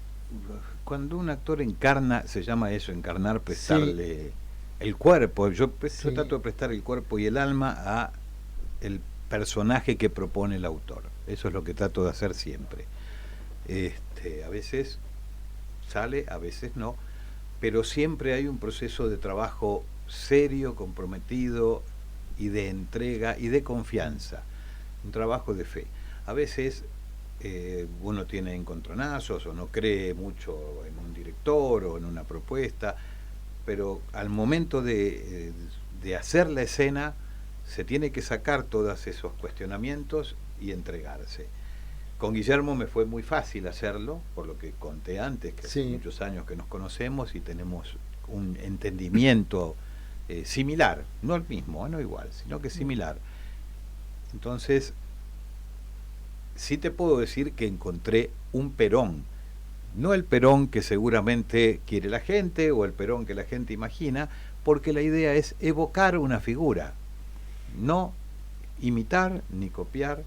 cuando un actor encarna, se llama eso, encarnar, prestarle el cuerpo. Yo trato de prestar el cuerpo y el alma a el personaje que propone el autor. Eso es lo que trato de hacer siempre. A veces sale, a veces no, pero siempre hay un proceso de trabajo serio, comprometido y de entrega y de confianza, un trabajo de fe. A veces uno tiene encontronazos o no cree mucho en un director o en una propuesta, pero al momento de hacer la escena se tiene que sacar todos esos cuestionamientos y entregarse. Con Guillermo me fue muy fácil hacerlo, por lo que conté antes, que hace muchos años que nos conocemos y tenemos un entendimiento similar, no el mismo, no igual, sino que similar. Entonces, sí te puedo decir que encontré un Perón, no el Perón que seguramente quiere la gente o el Perón que la gente imagina, porque la idea es evocar una figura, no imitar ni copiar.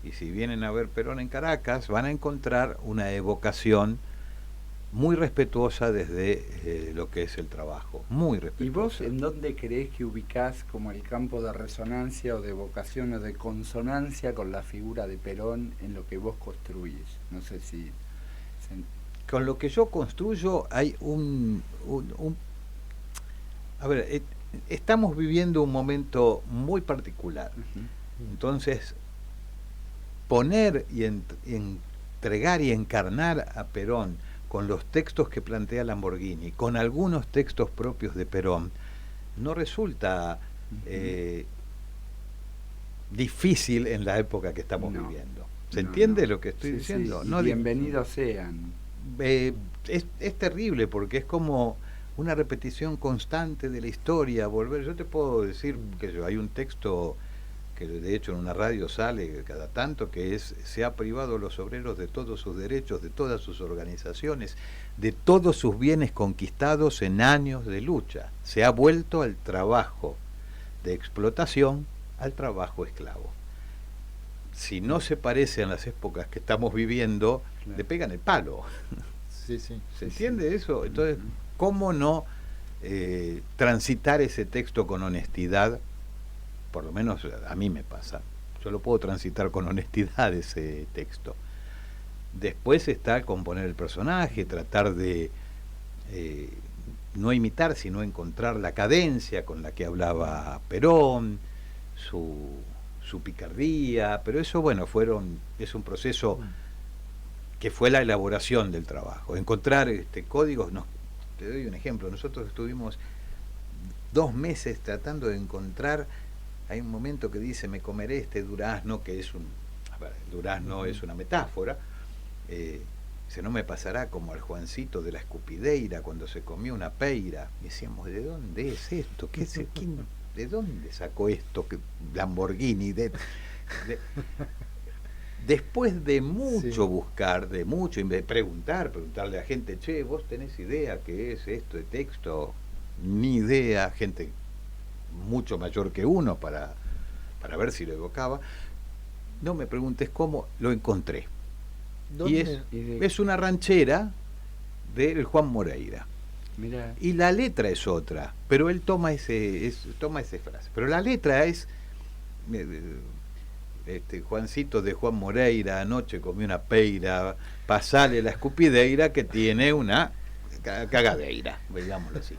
Y si vienen a ver Perón en Caracas, van a encontrar una evocación muy respetuosa desde lo que es el trabajo, muy respetuosa. ¿Y vos en dónde creés que ubicás como el campo de resonancia o de evocación o de consonancia con la figura de Perón en lo que vos construís? No sé si... Con lo que yo construyo hay a ver, estamos viviendo un momento muy particular. Entonces, poner y entregar y encarnar a Perón con los textos que plantea Lamborghini, con algunos textos propios de Perón, no resulta difícil en la época que estamos viviendo. ¿Se entiende lo que estoy diciendo? Sí, bienvenidos sean. Es terrible porque es como una repetición constante de la historia. Yo te puedo decir que hay un texto que de hecho en una radio sale cada tanto, que es: se ha privado a los obreros de todos sus derechos, de todas sus organizaciones, de todos sus bienes conquistados en años de lucha. Se ha vuelto al trabajo de explotación, al trabajo esclavo. Si no se parece a las épocas que estamos viviendo, le pegan el palo. ¿Se entiende eso? Entonces, ¿cómo no transitar ese texto con honestidad? Por lo menos a mí me pasa. Yo lo puedo transitar con honestidad ese texto. Después está componer el personaje, tratar de no imitar, sino encontrar la cadencia con la que hablaba Perón, su picardía, pero eso, bueno, es un proceso que fue la elaboración del trabajo. Encontrar códigos, te doy un ejemplo, nosotros estuvimos 2 meses tratando de encontrar. Hay un momento que dice: me comeré este durazno, que es el durazno es una metáfora. Dice: no me pasará como al Juancito de la Escupideira cuando se comió una peira. Y decíamos: ¿de dónde es esto? ¿De dónde sacó esto? Lamborghini. Después de mucho buscar, de mucho preguntarle a gente: che, ¿vos tenés idea qué es esto de texto? Ni idea. Gente mucho mayor que uno para ver si lo evocaba. No me preguntes cómo, lo encontré. Y es una ranchera del Juan Moreira. Mirá. Y la letra es otra, pero él toma esa frase. Pero la letra es Juancito de Juan Moreira anoche comió una peira, pasale la escupideira que tiene una cagadeira, digámoslo así.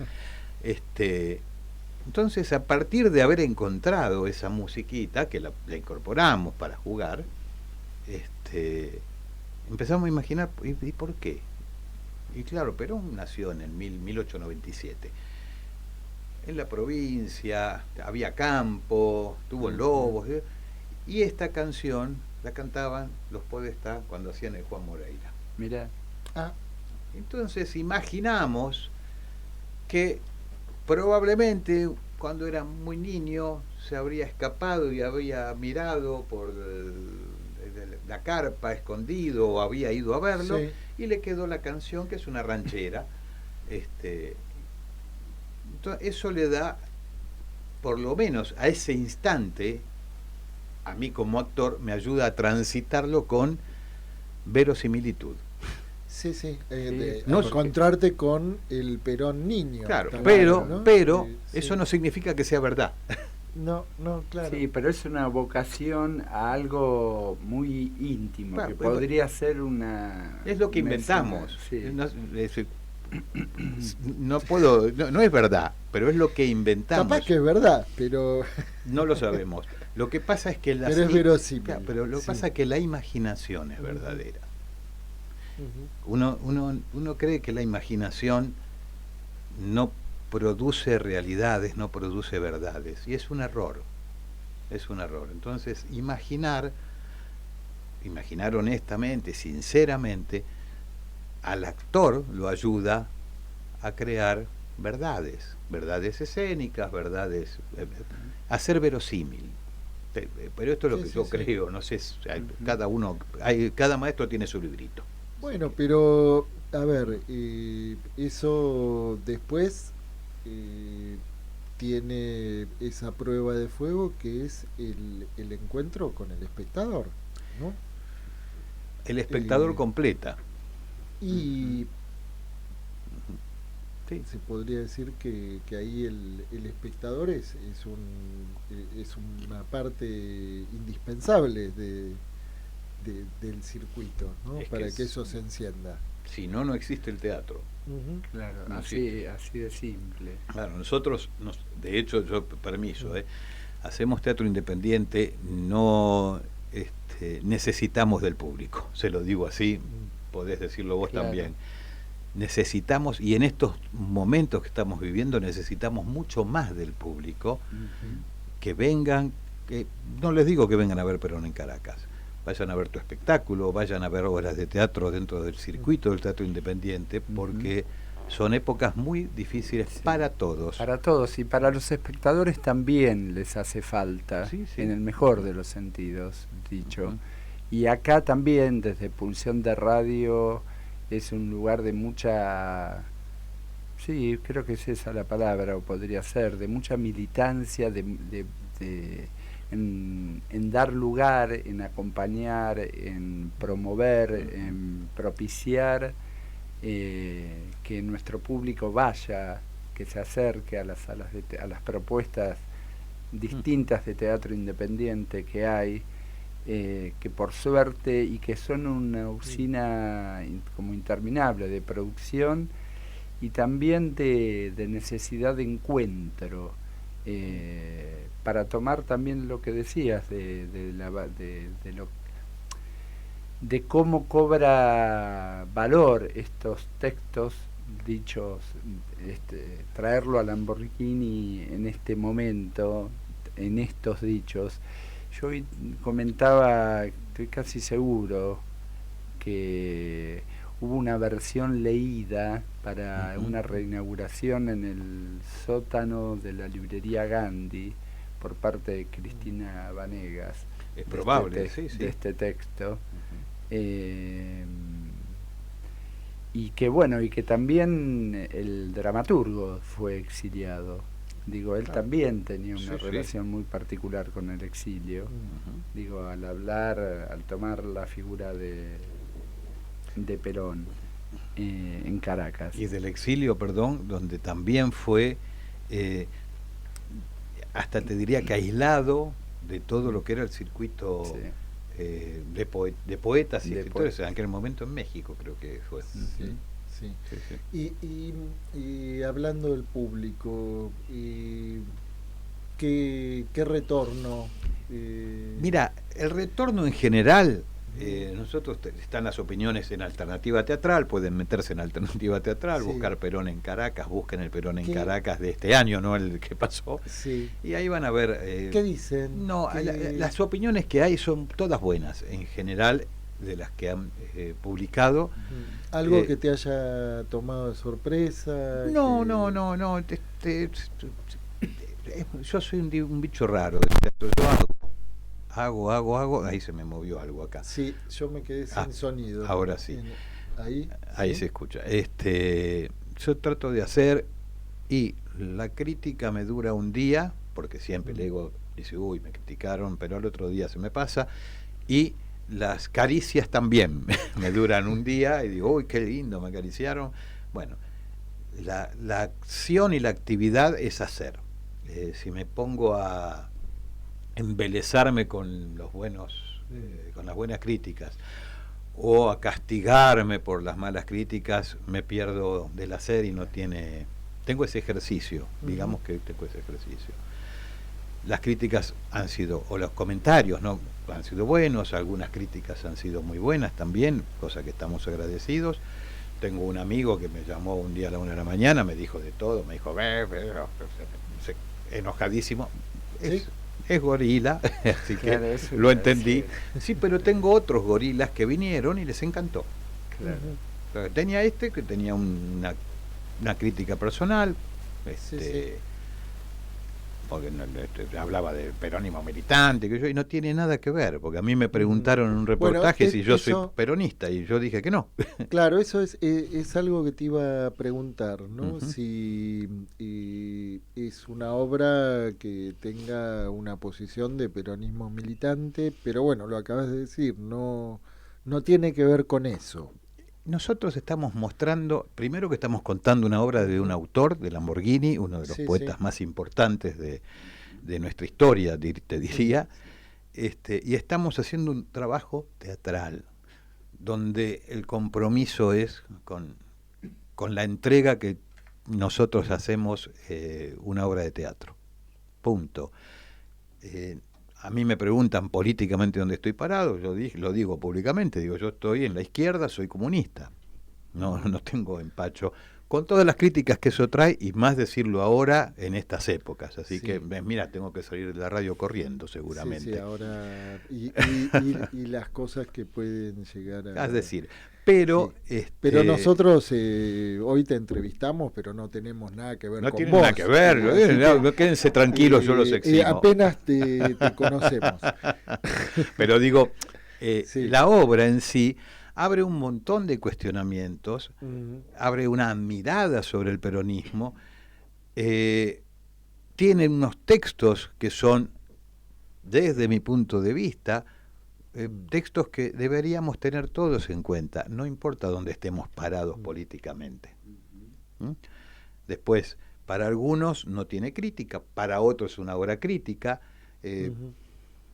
Entonces, a partir de haber encontrado esa musiquita, que la incorporamos para jugar, empezamos a imaginar, ¿y por qué? Y claro, Perón nació en el 1897. En la provincia, había campo, tuvo lobos, y esta canción la cantaban los podestá cuando hacían el Juan Moreira. Mirá. Entonces imaginamos que probablemente cuando era muy niño se habría escapado y había mirado por la carpa escondido o había ido a verlo, sí, y le quedó la canción, que es una ranchera. Entonces, eso le da, por lo menos a ese instante, a mí como actor me ayuda a transitarlo con verosimilitud. Sí, sí, no encontrarte con el Perón niño. Claro, también, pero sí, eso sí. No significa que sea verdad. No, claro. Sí, pero es una vocación a algo muy íntimo, claro, que podría ser una... Es lo que inventamos. Sí. No es verdad, pero es lo que inventamos. Capaz que es verdad, pero... No lo sabemos. Lo que pasa es que pero es verosímil. Claro, pero lo que pasa es que la imaginación es verdadera. Uno cree que la imaginación no produce realidades, no produce verdades, y es un error. Entonces, imaginar honestamente, sinceramente, al actor lo ayuda a crear verdades escénicas, a ser verosímil. Pero esto es lo que yo creo, no sé, cada maestro tiene su librito. Bueno, pero a ver, eso después tiene esa prueba de fuego que es el encuentro con el espectador, ¿no? El espectador completa. Y sí, se podría decir que ahí el espectador es una parte indispensable del circuito, ¿no? Para que eso se encienda. Si no existe el teatro. Claro, no, así de simple. Claro, nosotros, de hecho, yo permiso, hacemos teatro independiente, no necesitamos del público, se lo digo así, podés decirlo vos también. Necesitamos, y en estos momentos que estamos viviendo, necesitamos mucho más del público, que vengan, que no les digo que vengan a ver Perón en Caracas, vayan a ver tu espectáculo, vayan a ver obras de teatro dentro del circuito del teatro independiente, porque son épocas muy difíciles para todos. Para todos, y para los espectadores también les hace falta, en el mejor de los sentidos, dicho. Y acá también, desde Pulsión de Radio, es un lugar de mucha... Sí, creo que es esa la palabra, o podría ser, de mucha militancia, en dar lugar, en acompañar, en promover, en propiciar que nuestro público vaya, que se acerque a las salas a las propuestas distintas de teatro independiente que hay, que por suerte, y que son una usina como interminable de producción y también de necesidad de encuentro, para tomar también lo que decías de cómo cobra valor estos textos dichos, traerlo a Lamborghini en este momento, en estos dichos. Yo hoy comentaba, estoy casi seguro que hubo una versión leída para una reinauguración en el sótano de la librería Gandhi por parte de Cristina Vanegas. Es probable, de este texto. Y que bueno, y que también el dramaturgo fue exiliado. Digo, él también tenía una relación muy particular con el exilio. Digo, al tomar la figura de Perón en Caracas. Y del exilio, perdón, donde también fue, hasta te diría que aislado de todo lo que era el circuito de poetas y escritores en aquel momento en México, creo que fue. Sí. Sí, sí. Y hablando del público, ¿qué retorno? Mira, el retorno en general, nosotros están las opiniones en Alternativa Teatral, pueden meterse en Alternativa Teatral, Sí. buscar Perón en Caracas, busquen el Perón en Caracas de este año, no el que pasó, Sí. y ahí van a ver... ¿Qué dicen? No, las opiniones que hay son todas buenas, en general, de las que han publicado. ¿Algo que te haya tomado de sorpresa? No. Yo soy un bicho raro. Yo hago. Ahí se me movió algo acá. Sí, yo me quedé sin sonido. Ahora sí. Ahí ¿sí? Se escucha. Yo trato de hacer, y la crítica me dura un día, porque siempre le digo, dice, uy, me criticaron, pero al otro día se me pasa. Y las caricias también me duran un día, y digo, uy, qué lindo, me acariciaron. Bueno, la acción y la actividad es hacer. Si me pongo a embelezarme con los buenos, con las buenas críticas, o a castigarme por las malas críticas, me pierdo del hacer y no tiene... Tengo ese ejercicio, digamos que tengo ese ejercicio. Las críticas han sido, o los comentarios, ¿no?, han sido buenos, algunas críticas han sido muy buenas también, cosa que estamos agradecidos. Tengo un amigo que me llamó un día a la 1 de la mañana, me dijo de todo, me dijo, enojadísimo. ¿Sí? Es gorila, así que Claro, lo entendí. Sí, pero tengo otros gorilas que vinieron y les encantó. Claro. Tenía que tenía una crítica personal, Sí. porque hablaba de peronismo militante, y no tiene nada que ver, porque a mí me preguntaron en un reportaje si yo soy peronista, y yo dije que no. Claro, eso es algo que te iba a preguntar, ¿no? Ujú. Si es una obra que tenga una posición de peronismo militante, pero bueno, lo acabas de decir, no tiene que ver con eso. Nosotros estamos mostrando, primero que estamos contando una obra de un autor, de Lamborghini, uno de los poetas más importantes de nuestra historia, te diría, y estamos haciendo un trabajo teatral, donde el compromiso es con la entrega que nosotros hacemos una obra de teatro. Punto. A mí me preguntan políticamente dónde estoy parado, yo lo digo públicamente, digo, yo estoy en la izquierda, soy comunista, no tengo empacho, con todas las críticas que eso trae, y más decirlo ahora en estas épocas, así que mira, tengo que salir de la radio corriendo seguramente. Sí, ahora, y las cosas que pueden llegar a... Es decir, pero... Pero nosotros hoy te entrevistamos, pero no tenemos nada que ver con vos. No tiene nada que ver, quédense tranquilos, yo los eximo. Apenas te conocemos. Pero digo, la obra en sí abre un montón de cuestionamientos, abre una mirada sobre el peronismo, tiene unos textos que son, desde mi punto de vista, textos que deberíamos tener todos en cuenta, no importa dónde estemos parados políticamente. Después, para algunos no tiene crítica, para otros es una obra crítica.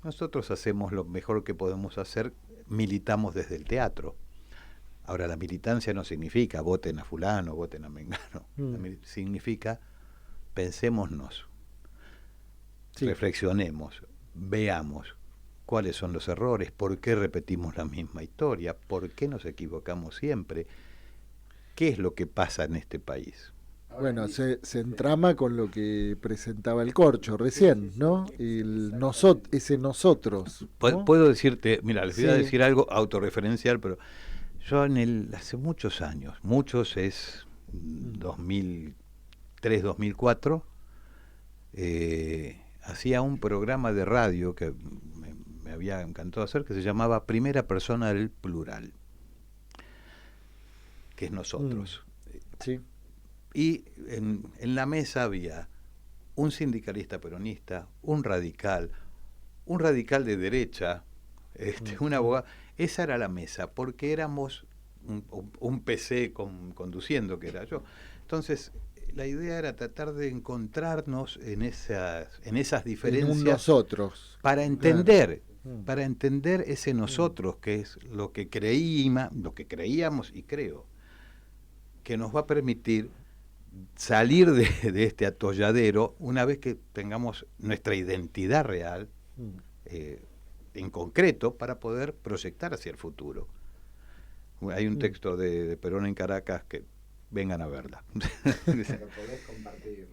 Nosotros hacemos lo mejor que podemos hacer, militamos desde el teatro. Ahora, la militancia no significa voten a fulano, voten a mengano. Significa pensémonos, reflexionemos, veamos cuáles son los errores, por qué repetimos la misma historia, por qué nos equivocamos siempre, qué es lo que pasa en este país. Bueno, se entrama con lo que presentaba el Corcho recién, ¿no? Ese nosotros, ¿no? Puedo decirte, mira, les voy a decir algo autorreferencial, pero yo hace muchos años, es 2003, 2004, hacía un programa de radio que me había encantado hacer, que se llamaba Primera Persona del Plural, que es nosotros. Sí. Y en la mesa había un sindicalista peronista, un radical de derecha, un abogado. Esa era la mesa, porque éramos un PC conduciendo, que era yo. Entonces, la idea era tratar de encontrarnos en esas diferencias. En un nosotros. Para entender, Claro. para entender ese nosotros, que es lo que creíamos y creo, que nos va a permitir salir de este atolladero una vez que tengamos nuestra identidad real, en concreto, para poder proyectar hacia el futuro. Hay un texto de Perón en Caracas que vengan a verla.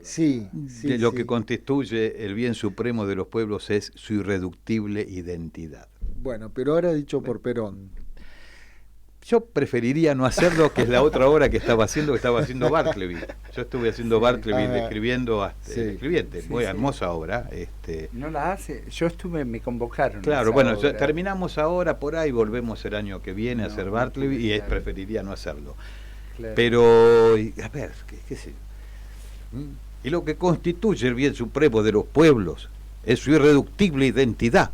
Sí, Lo que constituye el bien supremo de los pueblos es su irreductible identidad. Bueno, pero ahora dicho por Perón. Yo preferiría no hacerlo, que es la otra obra que estaba haciendo Bartleby. Yo estuve haciendo Bartleby, describiendo el escribiente, muy hermosa obra. No la hace, yo me convocaron. Claro, esa bueno, obra. Terminamos ahora por ahí, volvemos el año que viene a hacer Bartleby y claro. preferiría no hacerlo. Claro. Pero, a ver, ¿qué sé? Y lo que constituye el bien supremo de los pueblos es su irreductible identidad.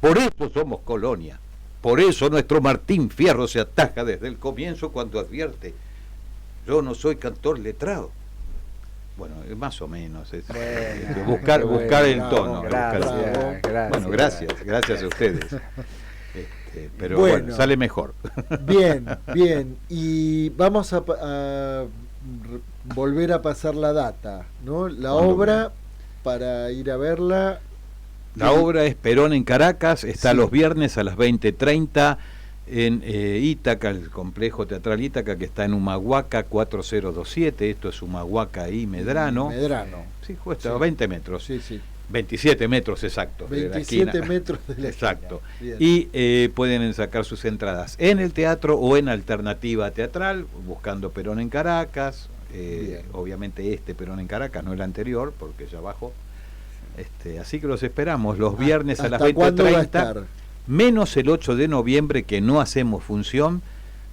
Por eso somos colonia. Por eso nuestro Martín Fierro se ataja desde el comienzo cuando advierte: yo no soy cantor letrado. Bueno, más o menos. Buscar el tono. Gracias. Bueno, gracias a ustedes. Pero Bueno, sale mejor. Bien. Y vamos a volver a pasar la data, ¿no? La obra, para ir a verla. La obra es Perón en Caracas, está Sí. los viernes a las 20:30 en Ítaca, el complejo teatral Ítaca, que está en Humahuaca 4027, esto es Humahuaca y Medrano. Sí, justo a 20 metros. Sí. 27 metros exactos. 27 de la esquina. metros de la Exacto. esquina. Y pueden sacar sus entradas en el teatro o en Alternativa Teatral, buscando Perón en Caracas. Obviamente Perón en Caracas, no el anterior, porque ya bajó. Así que los esperamos los viernes a las ¿Hasta cuándo va a 20:30, estar? menos el 8 de noviembre, que no hacemos función.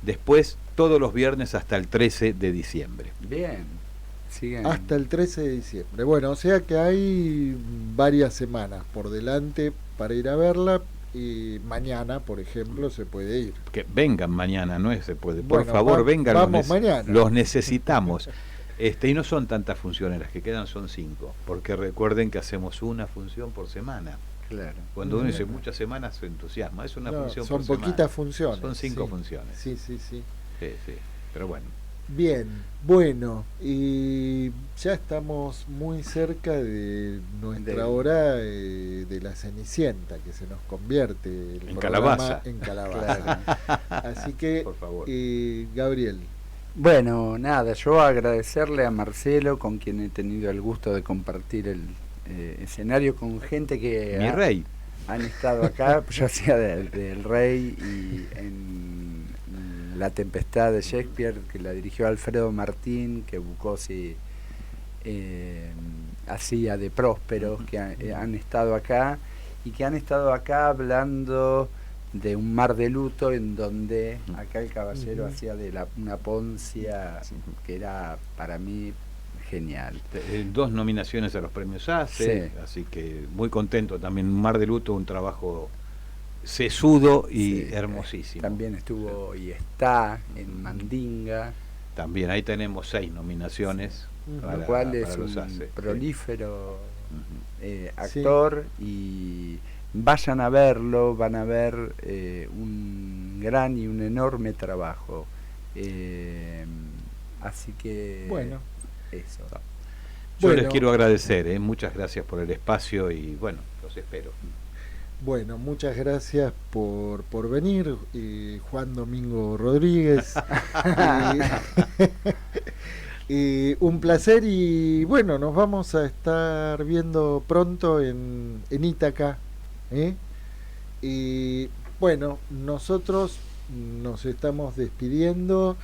Después todos los viernes hasta el 13 de diciembre. Bien. Siguen. Hasta el 13 de diciembre. Bueno, o sea que hay varias semanas por delante para ir a verla. Y mañana, por ejemplo, se puede ir. Que vengan mañana, no se puede. Por Bueno, favor, vengan. vamos mañana. Los necesitamos. Y no son tantas funciones, las que quedan son 5, porque recuerden que hacemos una función por semana. Claro. Cuando uno dice muchas semanas se entusiasma, es una función son por semana. poquitas funciones. Son 5 funciones. Sí. Sí, pero bueno. Bien, bueno, y ya estamos muy cerca de nuestra hora de la Cenicienta, que se nos convierte el En programa calabaza. en calabaza. Así que, Por favor. Gabriel. Bueno, nada, yo agradecerle a Marcelo, con quien he tenido el gusto de compartir el escenario con gente que Mi rey. han estado acá. Yo hacía del Rey y en La Tempestad de Shakespeare, que la dirigió Alfredo Martín, que Bucossi hacía de Prósperos, que han estado acá y que han estado acá hablando de un mar de luto, en donde acá el caballero hacía de una Poncia que era para mí genial. 2 nominaciones a los premios ACE, así que muy contento también. Mar de Luto, un trabajo sesudo y hermosísimo. También estuvo y está en Mandinga. También ahí tenemos 6 nominaciones, Lo cual es los un ACE. prolífero actor, y vayan a verlo, van a ver un gran y un enorme trabajo. Así que bueno, eso. Yo les quiero agradecer, muchas gracias por el espacio y bueno, los espero. Bueno, muchas gracias por venir, Juan Domingo Rodríguez. Un placer, y bueno, nos vamos a estar viendo pronto en Ítaca. Y bueno, nosotros nos estamos despidiendo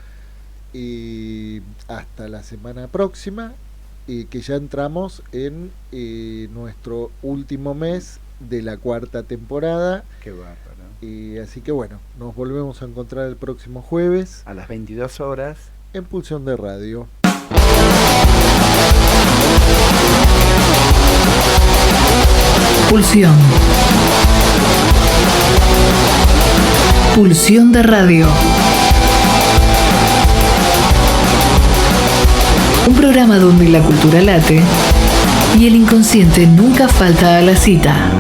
y hasta la semana próxima, que ya entramos en nuestro último mes de la 4ª temporada. Qué bárbaro. Así que bueno, nos volvemos a encontrar el próximo jueves a las 22 horas en Pulsión de Radio. Pulsión de Radio. Un programa programa donde la cultura late y el inconsciente nunca falta a la cita.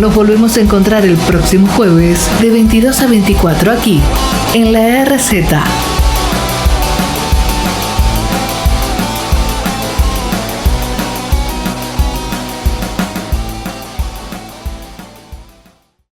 Nos volvemos a encontrar el próximo jueves de 22 a 24 aquí, en la RZ.